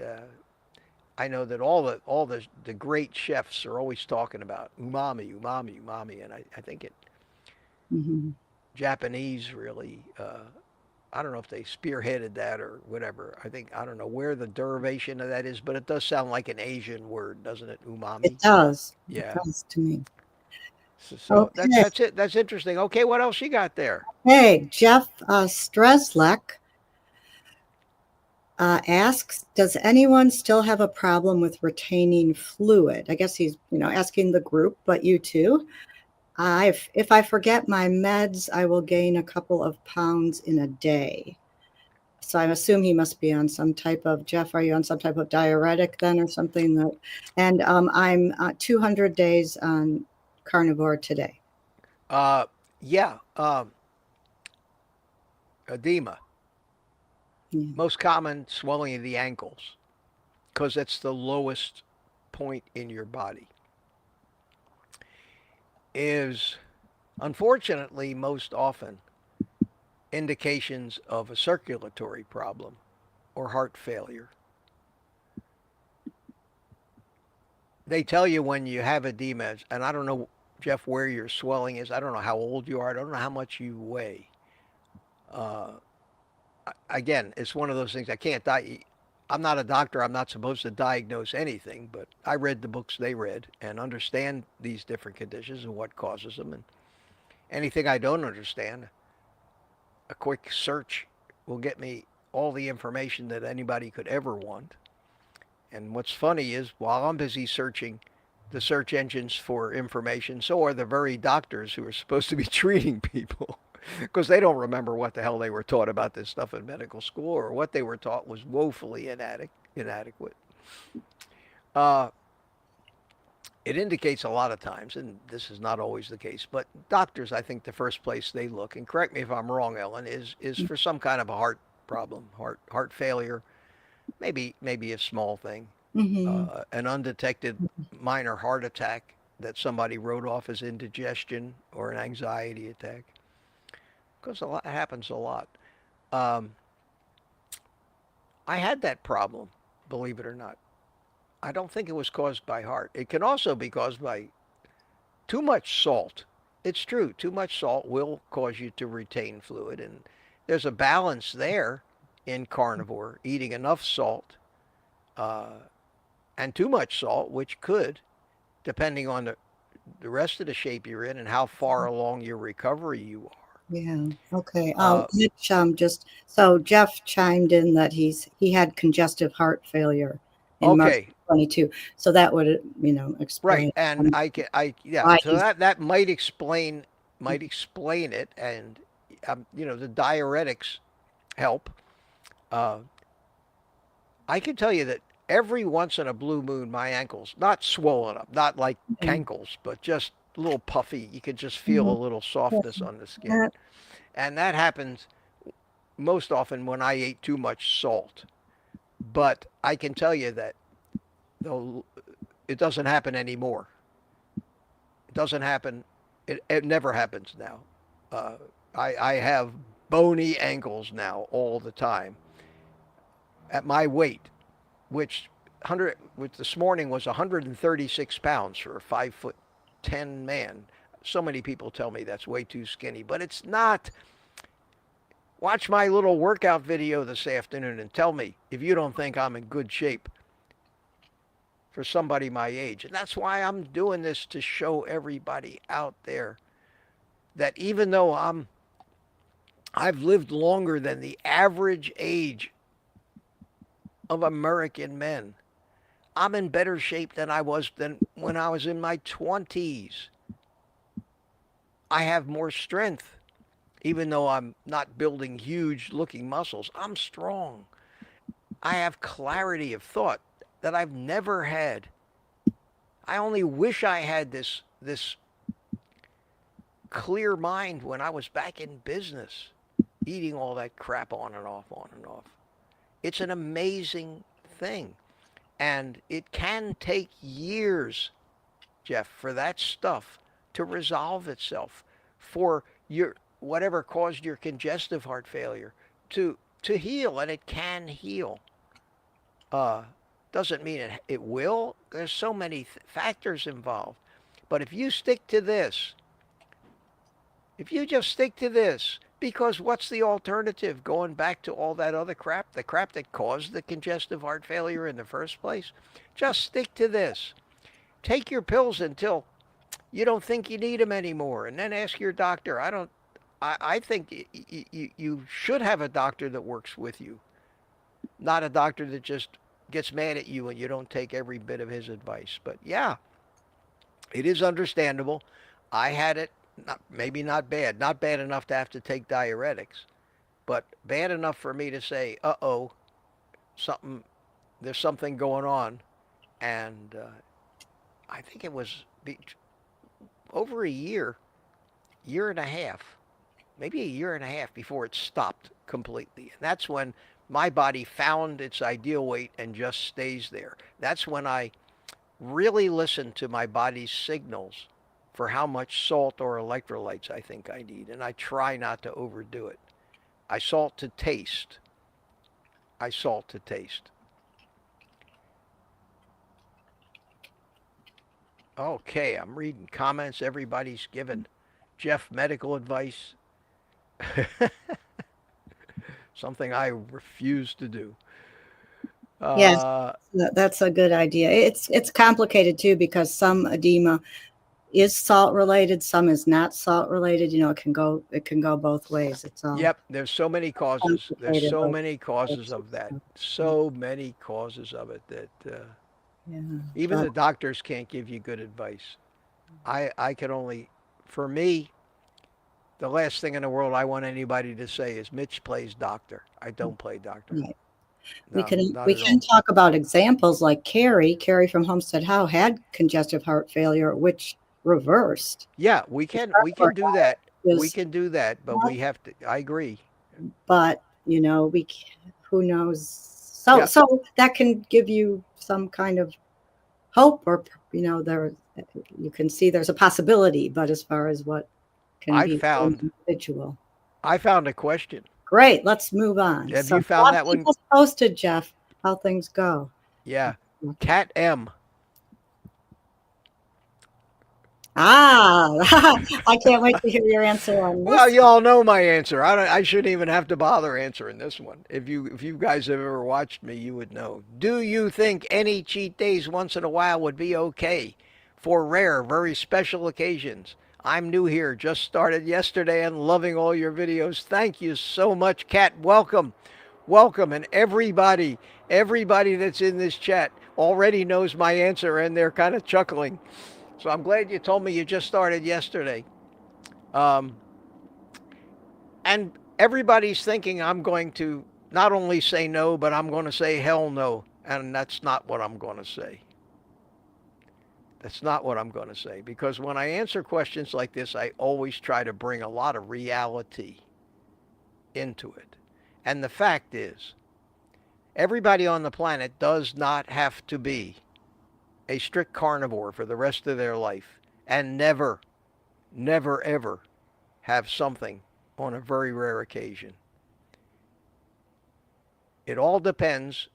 I know that all the great chefs are always talking about umami, and I think Japanese really. I don't know if they spearheaded that or whatever. I don't know where the derivation of that is, but it does sound like an Asian word, doesn't it? Umami. It does. Yeah. It does to me. So that's it. That's interesting. Okay, what else you got there? Hey, Jeff Streslek asks, does anyone still have a problem with retaining fluid? I guess he's, asking the group, but you too. If I forget my meds, I will gain a couple of pounds in a day. So I assume he must be on some type of, Jeff, are you on some type of diuretic then or something that, and I'm 200 days on carnivore today. Yeah, edema. Yeah. Most common swelling of the ankles because that's the lowest point in your body. Is unfortunately most often indications of a circulatory problem or heart failure. They tell you when you have edema, and I don't know, Jeff, where your swelling is. I don't know how old you are. I don't know how much you weigh. Uh, again, it's one of those things I can't I'm not a doctor. I'm not supposed to diagnose anything, but I read the books they read and understand these different conditions and what causes them. And anything I don't understand, a quick search will get me all the information that anybody could ever want. And what's funny is while I'm busy searching the search engines for information, so are the very doctors who are supposed to be treating people because they don't remember what the hell they were taught about this stuff in medical school, or what they were taught was woefully inadequate. Uh, it indicates a lot of times, and this is not always the case, but doctors, I think the first place they look, and correct me if I'm wrong, Ellen, is for some kind of a heart problem, heart failure, maybe a small thing, Mm-hmm. an undetected minor heart attack that somebody wrote off as indigestion or an anxiety attack, because a lot happens a lot. Um, I had that problem, believe it or not. I don't think it was caused by heart. It can also be caused by too much salt. It's true, too much salt will cause you to retain fluid, and there's a balance there in carnivore, eating enough salt uh, and too much salt, which could, depending on the rest of the shape you're in and how far along your recovery you Yeah. Okay. are. Mitch, just so Jeff chimed in that he had congestive heart failure in March Okay, 22. So that would, right, explain and yeah, why so he's. that might explain it, and the diuretics help. Uh, I can tell you that every once in a blue moon, my ankles, not swollen up, not like cankles, but just a little puffy. You can just feel a little softness on the skin. That, And that happens most often when I ate too much salt. But I can tell you that though it doesn't happen anymore. It doesn't happen. It never happens now. Uh, I have bony ankles now all the time at my weight, which 100 which this morning was 136 pounds for a 5'10" man. So many people tell me that's way too skinny, but it's not. Watch my little workout video this afternoon and tell me if you don't think I'm in good shape for somebody my age. And that's why I'm doing this, to show everybody out there that even though I've lived longer than the average age of American men, I'm in better shape than I was than when I was in my 20s. I have more strength. Even though I'm not building huge looking muscles, I'm strong. I have clarity of thought that I've never had. I only wish I had this clear mind when I was back in business, eating all that crap on and off, on and off. It's an amazing thing. And it can take years, Jeff, for that stuff to resolve itself, for your whatever caused your congestive heart failure to heal, and it can heal. Uh, doesn't mean it will. There's so many factors involved. But if you just stick to this, because what's the alternative? Going back to all that other crap, the crap that caused the congestive heart failure in the first place? Just stick to this. Take your pills until you don't think you need them anymore, and then ask your doctor. I think you should have a doctor that works with you. Not a doctor that just gets mad at you when you don't take every bit of his advice. But yeah, it is understandable. I had it, maybe not bad enough to have to take diuretics, but bad enough for me to say, "Uh-oh, something, there's something going on." And I think it was over a year and a half, maybe a year and a half before it stopped completely. And that's when my body found its ideal weight and just stays there. That's when I really listen to my body's signals for how much salt or electrolytes I think I need. And I try not to overdo it. I salt to taste. I salt to taste. Okay, I'm reading comments. Everybody's giving Jeff medical advice. Something I refuse to do. Yes, that's a good idea. It's complicated too because some edema is salt related, some is not salt related. You know, it can go both ways. It's all Yep, there's so many causes. There's complicated. so Like, many causes of that. So many causes of it that yeah, even the doctors can't give you good advice. I can only, for me, the last thing in the world I want anybody to say is Mitch plays doctor. I don't play doctor. right. No, not We at can all. talk about examples like Carrie from Homestead Howe had congestive heart failure, which reversed. Yeah, we can do that. We Is can do that, but we have to. I agree. but you know who knows, Yeah, so that can give you some kind of hope, or you know, there you can see there's a possibility, but as far as what can I be an found individual. I found a question. Great, let's move on. Have So you found that keep one? us posted, Jeff, how things go. Yeah, Cat M. I can't wait to hear your answer on Well, this. you all know my answer. I shouldn't even have to bother answering this one. If you guys have ever watched me, you would know. Do you think any cheat days once in a while would be okay for rare, very special occasions? I'm new here, just started yesterday and loving all your videos. Thank you so much, Kat. Welcome. Welcome. And everybody that's in this chat already knows my answer and they're kind of chuckling. So I'm glad you told me you just started yesterday. Um, and everybody's thinking I'm going to not only say no, but I'm going to say hell no. And that's not what I'm going to say. That's not what I'm going to say. Because when I answer questions like this, I always try to bring a lot of reality into it. And the fact is, everybody on the planet does not have to be a strict carnivore for the rest of their life and never, never, ever have something on a very rare occasion. It all depends.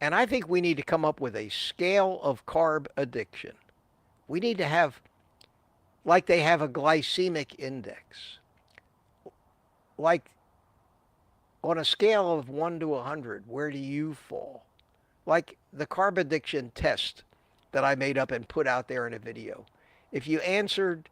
And I think we need to come up with a scale of carb addiction. We need to have, like they have a glycemic index, like on a scale of 1 to 100, where do you fall? Like the carb addiction test that I made up and put out there in a video. If you answered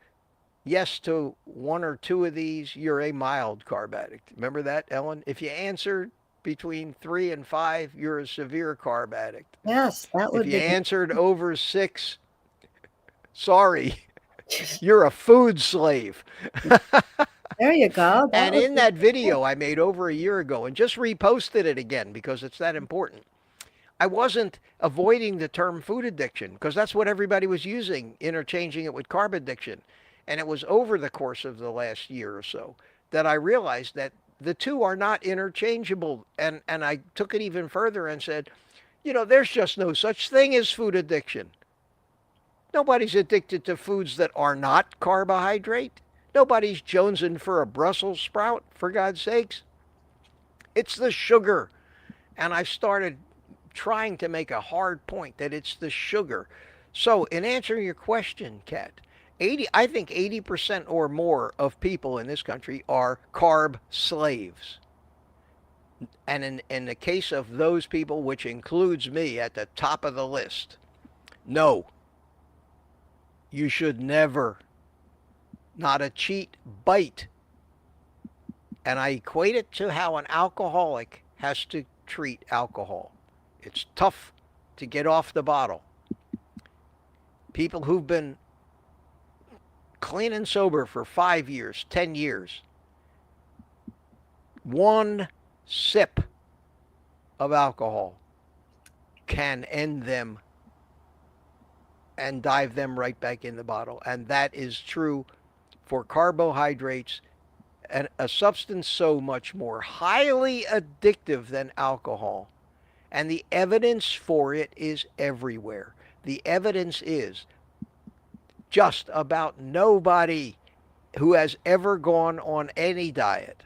yes to one or two of these, you're a mild carb addict. Remember that, Ellen? If you answered between 3 and 5, you're a severe carb addict. Yes, that If would you be answered over 6, sorry, you're a food slave. there you go. And in that video I made over a year ago and just reposted it again because it's that important, I wasn't avoiding the term food addiction because that's what everybody was using, interchanging it with carb addiction. And it was over the course of the last year or so that I realized that the two are not interchangeable. And I took it even further and said, you know, there's just no such thing as food addiction. Nobody's addicted to foods that are not carbohydrate. Nobody's jonesing for a Brussels sprout, for God's sakes. It's the sugar. And I started trying to make a hard point that it's the sugar. So in answering your question, Kat, I think 80% or more of people in this country are carb slaves. And in the case of those people, which includes me at the top of the list, no, you should never, not a cheat bite. And I equate it to how an alcoholic has to treat alcohol. It's tough to get off the bottle. People who've been clean and sober for 5 years, 10 years, one sip of alcohol can end them and dive them right back in the bottle. And that is true for carbohydrates, and a substance so much more highly addictive than alcohol. And the evidence for it is everywhere. The evidence is just about nobody who has ever gone on any diet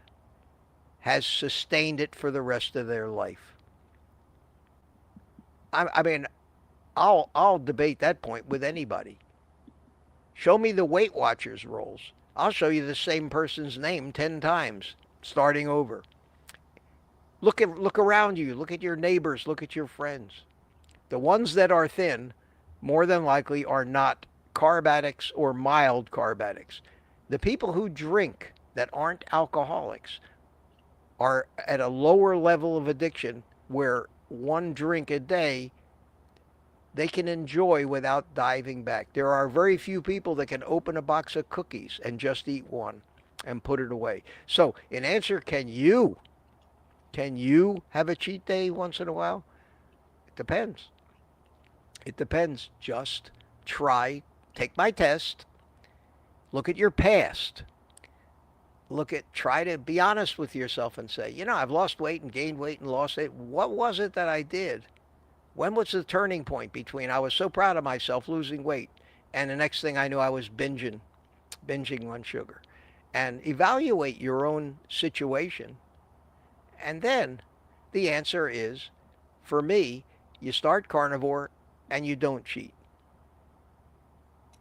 has sustained it for the rest of their life. I mean, I'll debate that point with anybody. Show me the Weight Watchers rolls. I'll show you the same person's name 10 times, starting over. Look around you. Look at your neighbors. Look at your friends. The ones that are thin, more than likely, are not carb addicts or mild carb addicts. The people who drink that aren't alcoholics are at a lower level of addiction where one drink a day they can enjoy without diving back. There are very few people that can open a box of cookies and just eat one and put it away. So in answer, can you have a cheat day once in a while? It depends. It depends. Just try, take my test, look at your past. Try to be honest with yourself and say, I've lost weight and gained weight and lost it. What was it that I did? When was the turning point between I was so proud of myself losing weight and the next thing I knew I was binging on sugar? And evaluate your own situation. And then the answer is, for me, you start carnivore and you don't cheat.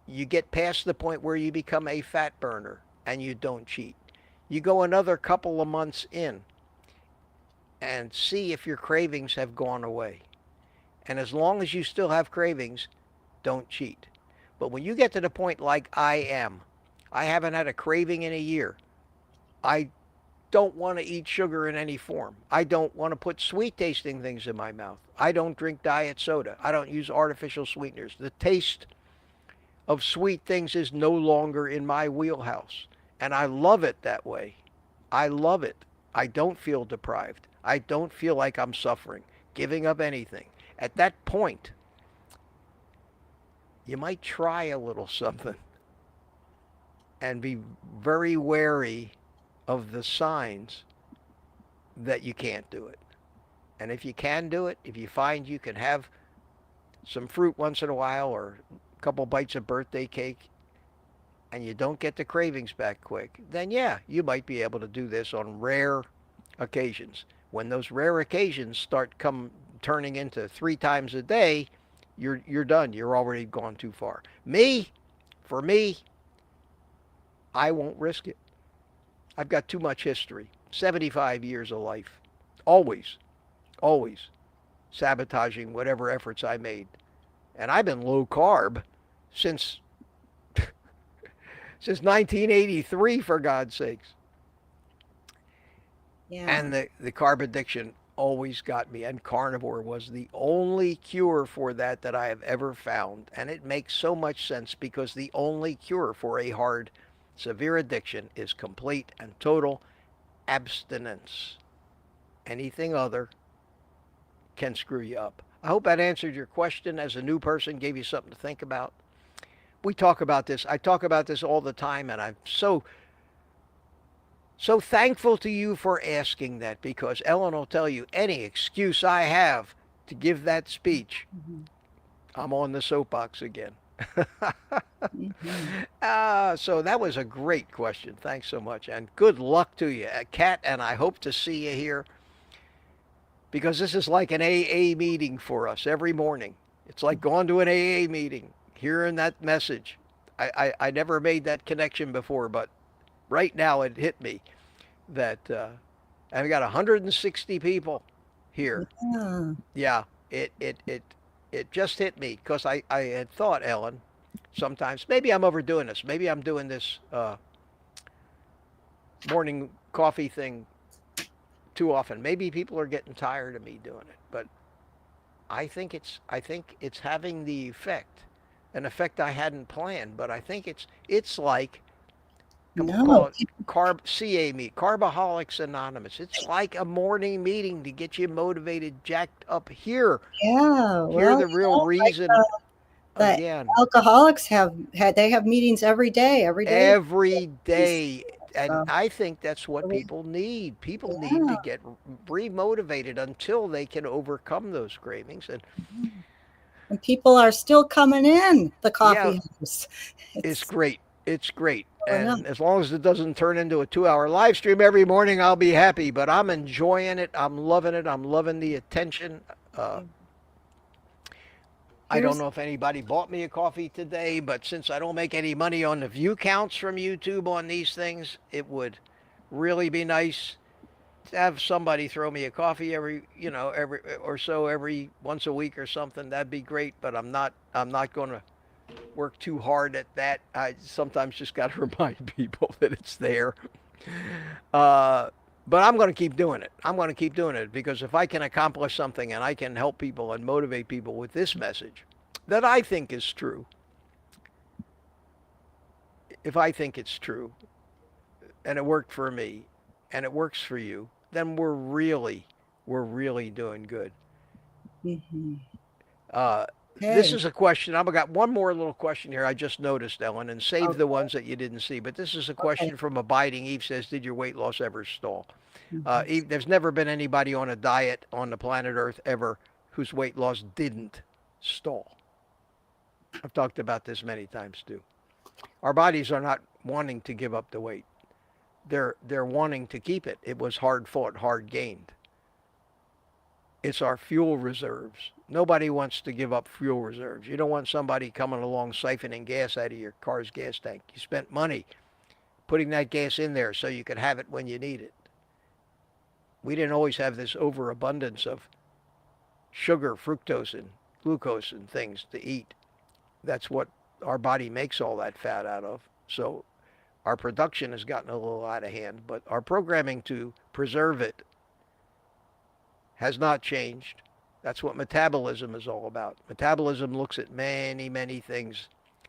You get past the point where you become a fat burner and you don't cheat. You go another couple of months in and see if your cravings have gone away. And as long as you still have cravings, don't cheat. But when you get to the point like I am, I haven't had a craving in a year. I don't want to eat sugar in any form. I don't want to put sweet tasting things in my mouth. I don't drink diet soda. I don't use artificial sweeteners. The taste of sweet things is no longer in my wheelhouse. And I love it that way. I love it. I don't feel deprived. I don't feel like I'm suffering, giving up anything. At that point, you might try a little something and be very wary of the signs that you can't do it. And if you can do it, if you find you can have some fruit once in a while or a couple bites of birthday cake and you don't get the cravings back quick, then yeah, you might be able to do this on rare occasions. When those rare occasions start turning into 3 times a day, you're done. You're already gone too far. For me, I won't risk it. I've got too much history. 75 years of life. Always sabotaging whatever efforts I made. And I've been low carb since 1983, for God's sakes. Yeah. And the carb addiction always got me, and carnivore was the only cure for that I have ever found. And it makes so much sense because the only cure for a hard, severe addiction is complete and total abstinence. Anything other can screw you up. I hope that answered your question as a new person, gave you something to think about. We talk about this. I talk about this all the time, and I'm so thankful to you for asking that, because Ellen will tell you any excuse I have to give that speech, I'm on the soapbox again. So that was a great question. Thanks so much. And good luck to you, Kat, and I hope to see you here, because this is like an AA meeting for us every morning. It's like going to an AA meeting, hearing that message. I never made that connection before, but right now it hit me that I've got 160 people here. Yeah, it just hit me because I had thought, Ellen, sometimes maybe I'm overdoing this. Maybe I'm doing this morning coffee thing too often. Maybe people are getting tired of me doing it, but I think it's having the effect, an effect I hadn't planned. But I think it's like, we'll call No. it CA meet, Carboholics Anonymous. It's like a morning meeting to get you motivated, jacked up. Yeah. Hear Well, the real like reason the again. alcoholics they have meetings every day, every day. Every day. And So, I think that's what people need. People need yeah. to get remotivated until they can overcome those cravings. And And people are still coming in the yeah, coffee house. it's It's great. It's great. going up. And as long as it doesn't turn into a 2 hour live stream every morning, I'll be happy. But I'm enjoying it. I'm loving it. I'm loving the attention. Uh, I don't Here's know if anybody bought me a coffee today, but since I don't make any money on the view counts from YouTube on these things, it would really be nice to have somebody throw me a coffee every once a week or something. That'd be great, but I'm not going to work too hard at that. I sometimes just got to remind people that it's there. Uh, but I'm going to keep doing it. I'm going to keep doing it because if I can accomplish something and I can help people and motivate people with this message that I think is true, if I think it's true and it worked for me and it works for you, then we're really doing good. mm-hmm. Uh, this Okay. is a question. I've got one more little question here. I just noticed, Ellen, and save the Okay. ones that you didn't see. But this is a Okay. question from Abiding Eve. Says, "Did your weight loss ever stall?" Mm-hmm. Eve, there's never been anybody on a diet on the planet Earth ever whose weight loss didn't stall. I've talked about this many times too. Our bodies are not wanting to give up the weight. They're wanting to keep it. It was hard fought, hard gained. It's our fuel reserves. Nobody wants to give up fuel reserves. You don't want somebody coming along siphoning gas out of your car's gas tank. You spent money putting that gas in there so you could have it when you need it. We didn't always have this overabundance of sugar, fructose, and glucose and things to eat. That's what our body makes all that fat out of. So our production has gotten a little out of hand, but our programming to preserve it has not changed. That's what metabolism is all about. Metabolism looks at many, many things,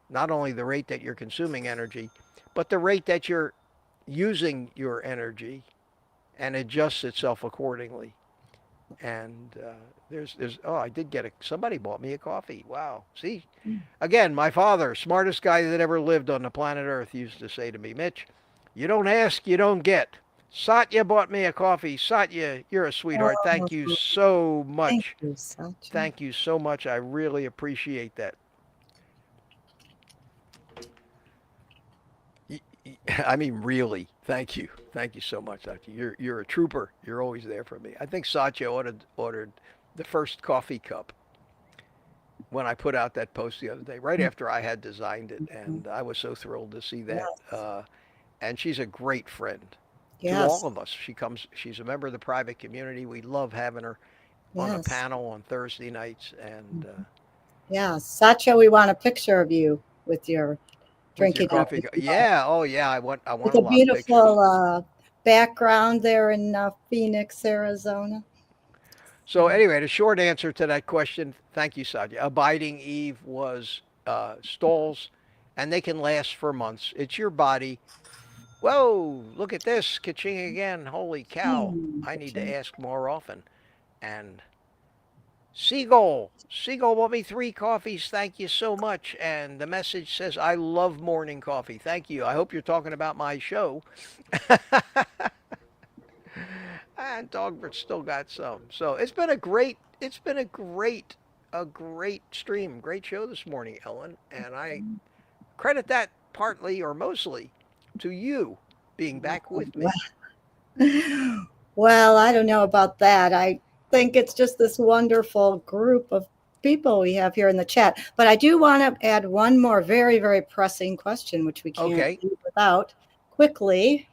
not only the rate that you're consuming energy, but the rate that you're using your energy and adjusts itself accordingly. And I did get somebody bought me a coffee. Wow. See, again, my father, smartest guy that ever lived on the planet Earth, used to say to me, Mitch, you don't ask, you don't get. Satya bought me a coffee. Satya, you're a sweetheart. Thank you Oh, so thank much. you, Satya. Thank you so much. I really appreciate that. I mean, really, thank you. Thank you so much, Satya. You're a trooper. You're always there for me. I think Satya ordered the first coffee cup when I put out that post the other day, right after I had designed it, and I was so thrilled to see that. Yes. And she's a great friend to Yes. all of us. She's a member of the private community. We love having her on the Yes. panel on Thursday nights, and Yeah. Satya, we want a picture of you with your with your drinking up. coffee. Yeah, oh yeah, I want With a a lot of pictures. beautiful background there in Phoenix, Arizona. So anyway, the short answer to that question, thank you, Satya. Abiding Eve was stalls, and they can last for months. It's your body. Whoa, look at this, ka-ching again. Holy cow. I need to ask more often. And Seagull bought me 3 coffees. Thank you so much. And the message says, I love morning coffee. Thank you. I hope you're talking about my show. And Dogbert still got some. So it's been a great stream, great show this morning, Ellen. And I credit that partly or mostly to you being back with me. Well, I don't know about that. I think it's just this wonderful group of people we have here in the chat. But I do want to add one more very, very pressing question, which we can't Okay. do without quickly.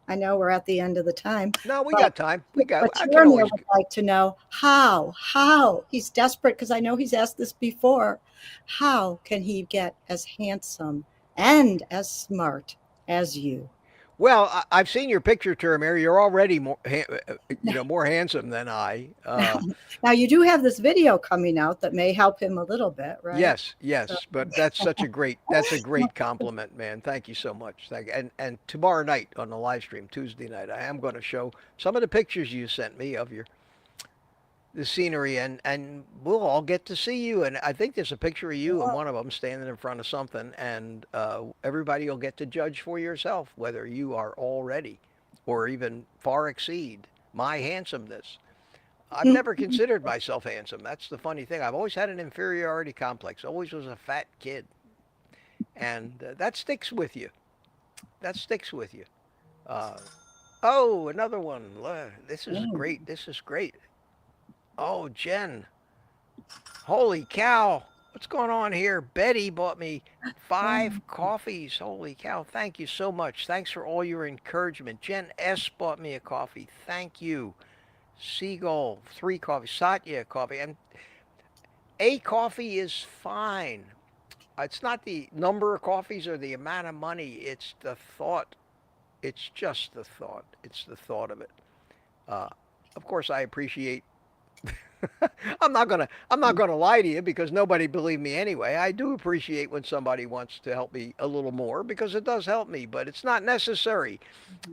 I know we're at the end of the time. No, we got time. I But can Jeremy always. would like to know how he's desperate because I know he's asked this before. How can he get as handsome and as smart as you? Well, I've seen your picture, Terramir. You're already more, more handsome than I. Now you do have this video coming out that may help him a little bit, right? Yes, So, yes, but that's a great compliment, man. Thank you so much. And tomorrow night on the live stream, Tuesday night, I am going to show some of the pictures you sent me of the scenery, and we'll all get to see you. And I think there's a picture of you and one of them standing in front of something, and everybody will get to judge for yourself whether you are already or even far exceed my handsomeness. I've never considered myself handsome. That's the funny thing. I've always had an inferiority complex. Always was a fat kid, and that sticks with you. That sticks with you. Uh, oh, another one. This is mm, great. This is great. Oh, Jen. Holy cow. What's going on here? Betty bought me mm, 5 coffees. Holy cow. Thank you so much. Thanks for all your encouragement. Jen S. bought me a coffee. Thank you. Seagull, 3 coffees. Satya, coffee. And a coffee is fine. It's not the number of coffees or the amount of money. It's the thought. It's just the thought. It's the thought of it. Uh, of course, I appreciate I'm not gonna lie to you because nobody believed me anyway. I do appreciate when somebody wants to help me a little more because it does help me, but it's not necessary.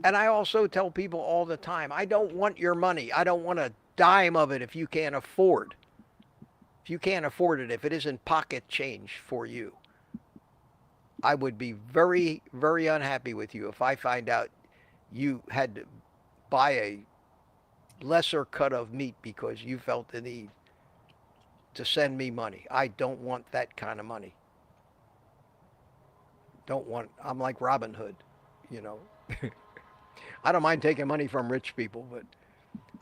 And I also tell people all the time, I don't want your money. I don't want a dime of it if you can't afford. If you can't afford it, if it isn't pocket change for you, I would be very, very unhappy with you if I find out you had to buy a lesser cut of meat because you felt the need to send me money. I don't want that kind of money. Don't want, I'm like Robin Hood, you know. I don't mind taking money from rich people, but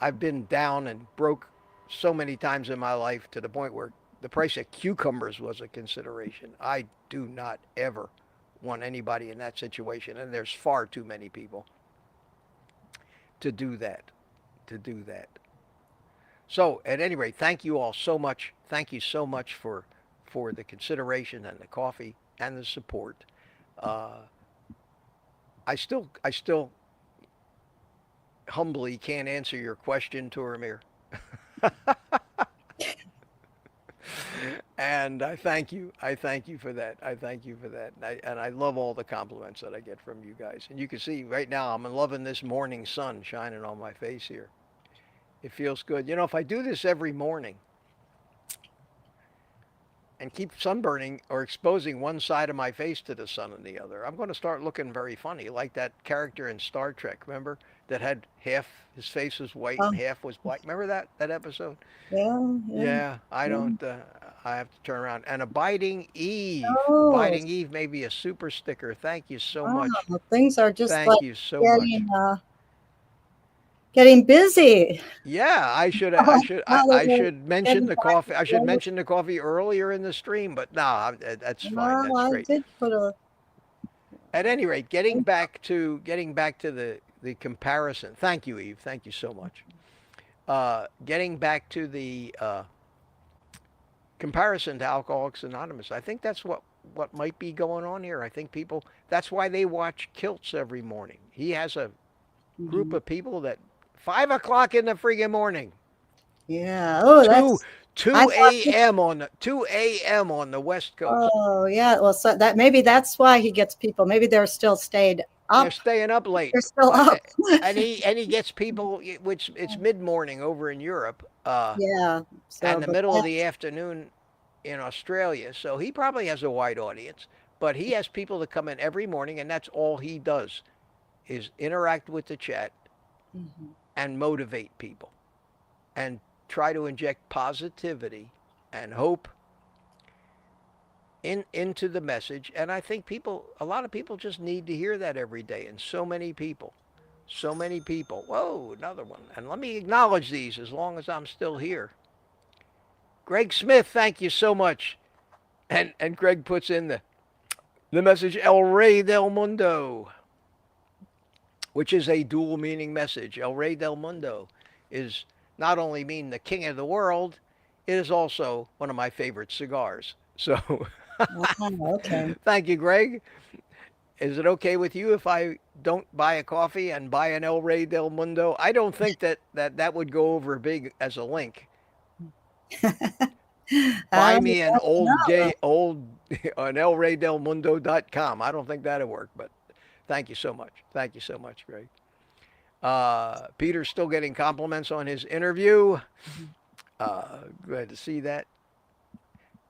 I've been down and broke so many times in my life to the point where the price of cucumbers was a consideration. I do not ever want anybody in that situation, and there's far too many people to do that. To do that. So, at any rate, thank you all so much. Thank you so much for the consideration and the coffee and the support. Uh, I still humbly can't answer your question, Turamir. And I thank you. I thank you for that. I thank you for that. And I love all the compliments that I get from you guys. And you can see right now I'm loving this morning sun shining on my face here. It feels good. You know, if I do this every morning and keep sunburning or exposing one side of my face to the sun and the other, I'm going to start looking very funny, like that character in Star Trek, remember? That had half his face was white and oh, half was black. Remember that episode? yeah, yeah, Yeah, I yeah. don't. I have to turn around. And Abiding Eve. Oh, Abiding Eve may be a super sticker. Thank you so much. wow. Things are just Thank like you so much. getting getting busy. Yeah, I should I Oh, should I, now that I we're should mention getting the back coffee. I should together. mention the coffee earlier in the stream, but no, that's fine. Well, That's I great. did put a At any rate, getting back to the comparison. Thank you, Eve. Thank you so much. Getting back to the comparison to Alcoholics Anonymous. I think that's what might be going on here. I think people. That's why they watch Kilts every morning. He has a group mhm. of people that 5 o'clock in the friggin' morning, Yeah. Oh, two that's I two thought. a.m. on the 2 a.m. on the West Coast. Oh, yeah. Well, so that maybe that's why he gets people. Maybe they're still stayed They're up. staying up late, They're still uh, up. and he gets people, which it's mid morning over in Europe, Yeah. So, and the but middle of the that's afternoon in Australia. So he probably has a wide audience, but he has people that come in every morning, and that's all he does is interact with the chat mhm. and motivate people and try to inject positivity and hope into the message. And I think a lot of people just need to hear that every day. And so many people. Whoa, another one. And let me acknowledge these as long as I'm still here. Greg Smith, thank you so much. And Greg puts in the message El Rey del Mundo, which is a dual meaning message. El Rey del Mundo is not only mean the king of the world, it is also one of my favorite cigars. So Ah, okay. thank you, Greg. Is it okay with you if I don't buy a coffee and buy an El Rey del Mundo? I don't think that would go over big as a link. Buy me an old no. gay old an elreydelmundo.com. I don't think that'll work, but thank you so much. Thank you so much, Greg. Peter's still getting compliments on his interview. Glad to see that.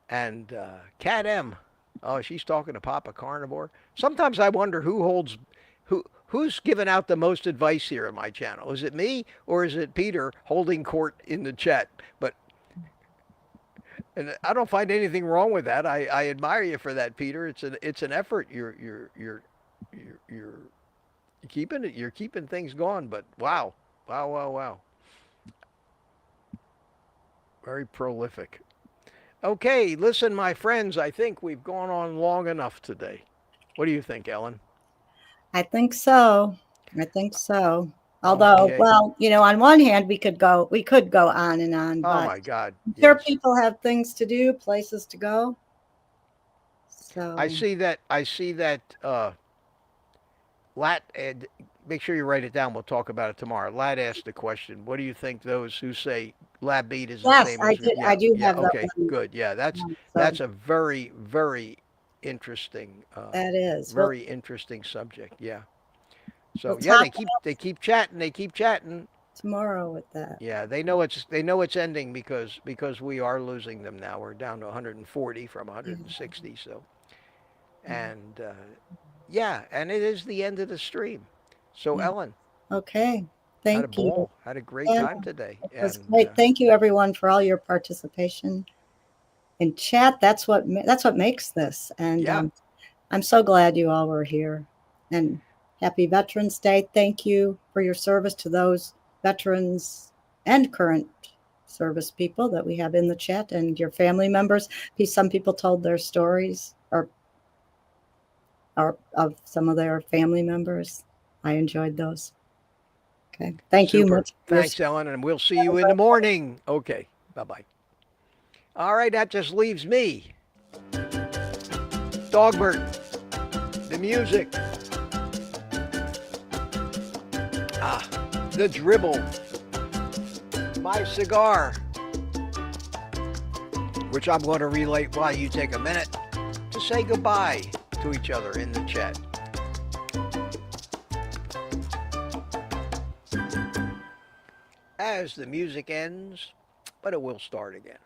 And Cat M. Oh, she's talking to Papa Carnivore. Sometimes I wonder who's giving out the most advice here on my channel. Is it me or is it Peter holding court in the chat? But and I don't find anything wrong with that. I admire you for that, Peter. It's an effort. You're keeping it. You're keeping things going. But wow, wow. Very prolific. Okay, listen, my friends. I think we've gone on long enough today. What do you think, Ellen? I think so. Although, Okay. well, on one hand, we could go on and on, Oh but my God. I'm sure Yes. people have things to do, places to go. So I see that. Lat. Make sure you write it down. We'll talk about it tomorrow. Lat asked the question. What do you think those who say lab beat is the yes, same I as? did. Yeah. I do Yeah. have that Okay. one. Good. Yeah. So That's a very interesting. that is Very interesting subject. Yeah. So we'll yeah, talk they keep chatting. They keep chatting. tomorrow with that. Yeah, they know it's ending because we are losing them now. We're down to 140 from 160. So, and yeah, and it is the end of the stream. So Yeah. Ellen, Okay. had a Thank you. ball, had a great Yeah, time today, it was and great. Thank you, everyone, for all your participation in chat. That's what makes this, and yeah, I'm so glad you all were here. And happy Veterans Day. Thank you for your service to those veterans and current service people that we have in the chat and your family members. Some people told their stories or of some of their family members. I enjoyed those. Okay. Thank you super. much. Thanks, Ellen, and we'll see you in the morning. Okay, bye. All right, that just leaves me, Dogbert, the music. The dribble, my cigar, which I'm going to relight while you take a minute to say goodbye to each other in the chat. As the music ends, but it will start again.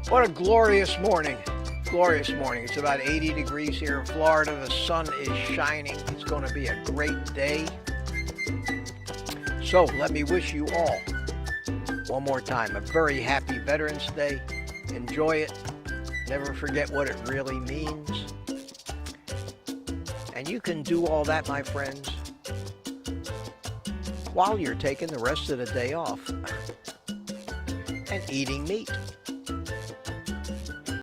What a glorious morning. Glorious morning. It's about 80 degrees here in Florida. The sun is shining. It's going to be a great day. So let me wish you all, one more time, a very happy Veterans Day. Enjoy it. Never forget what it really means. And you can do all that, my friends, while you're taking the rest of the day off and eating meat.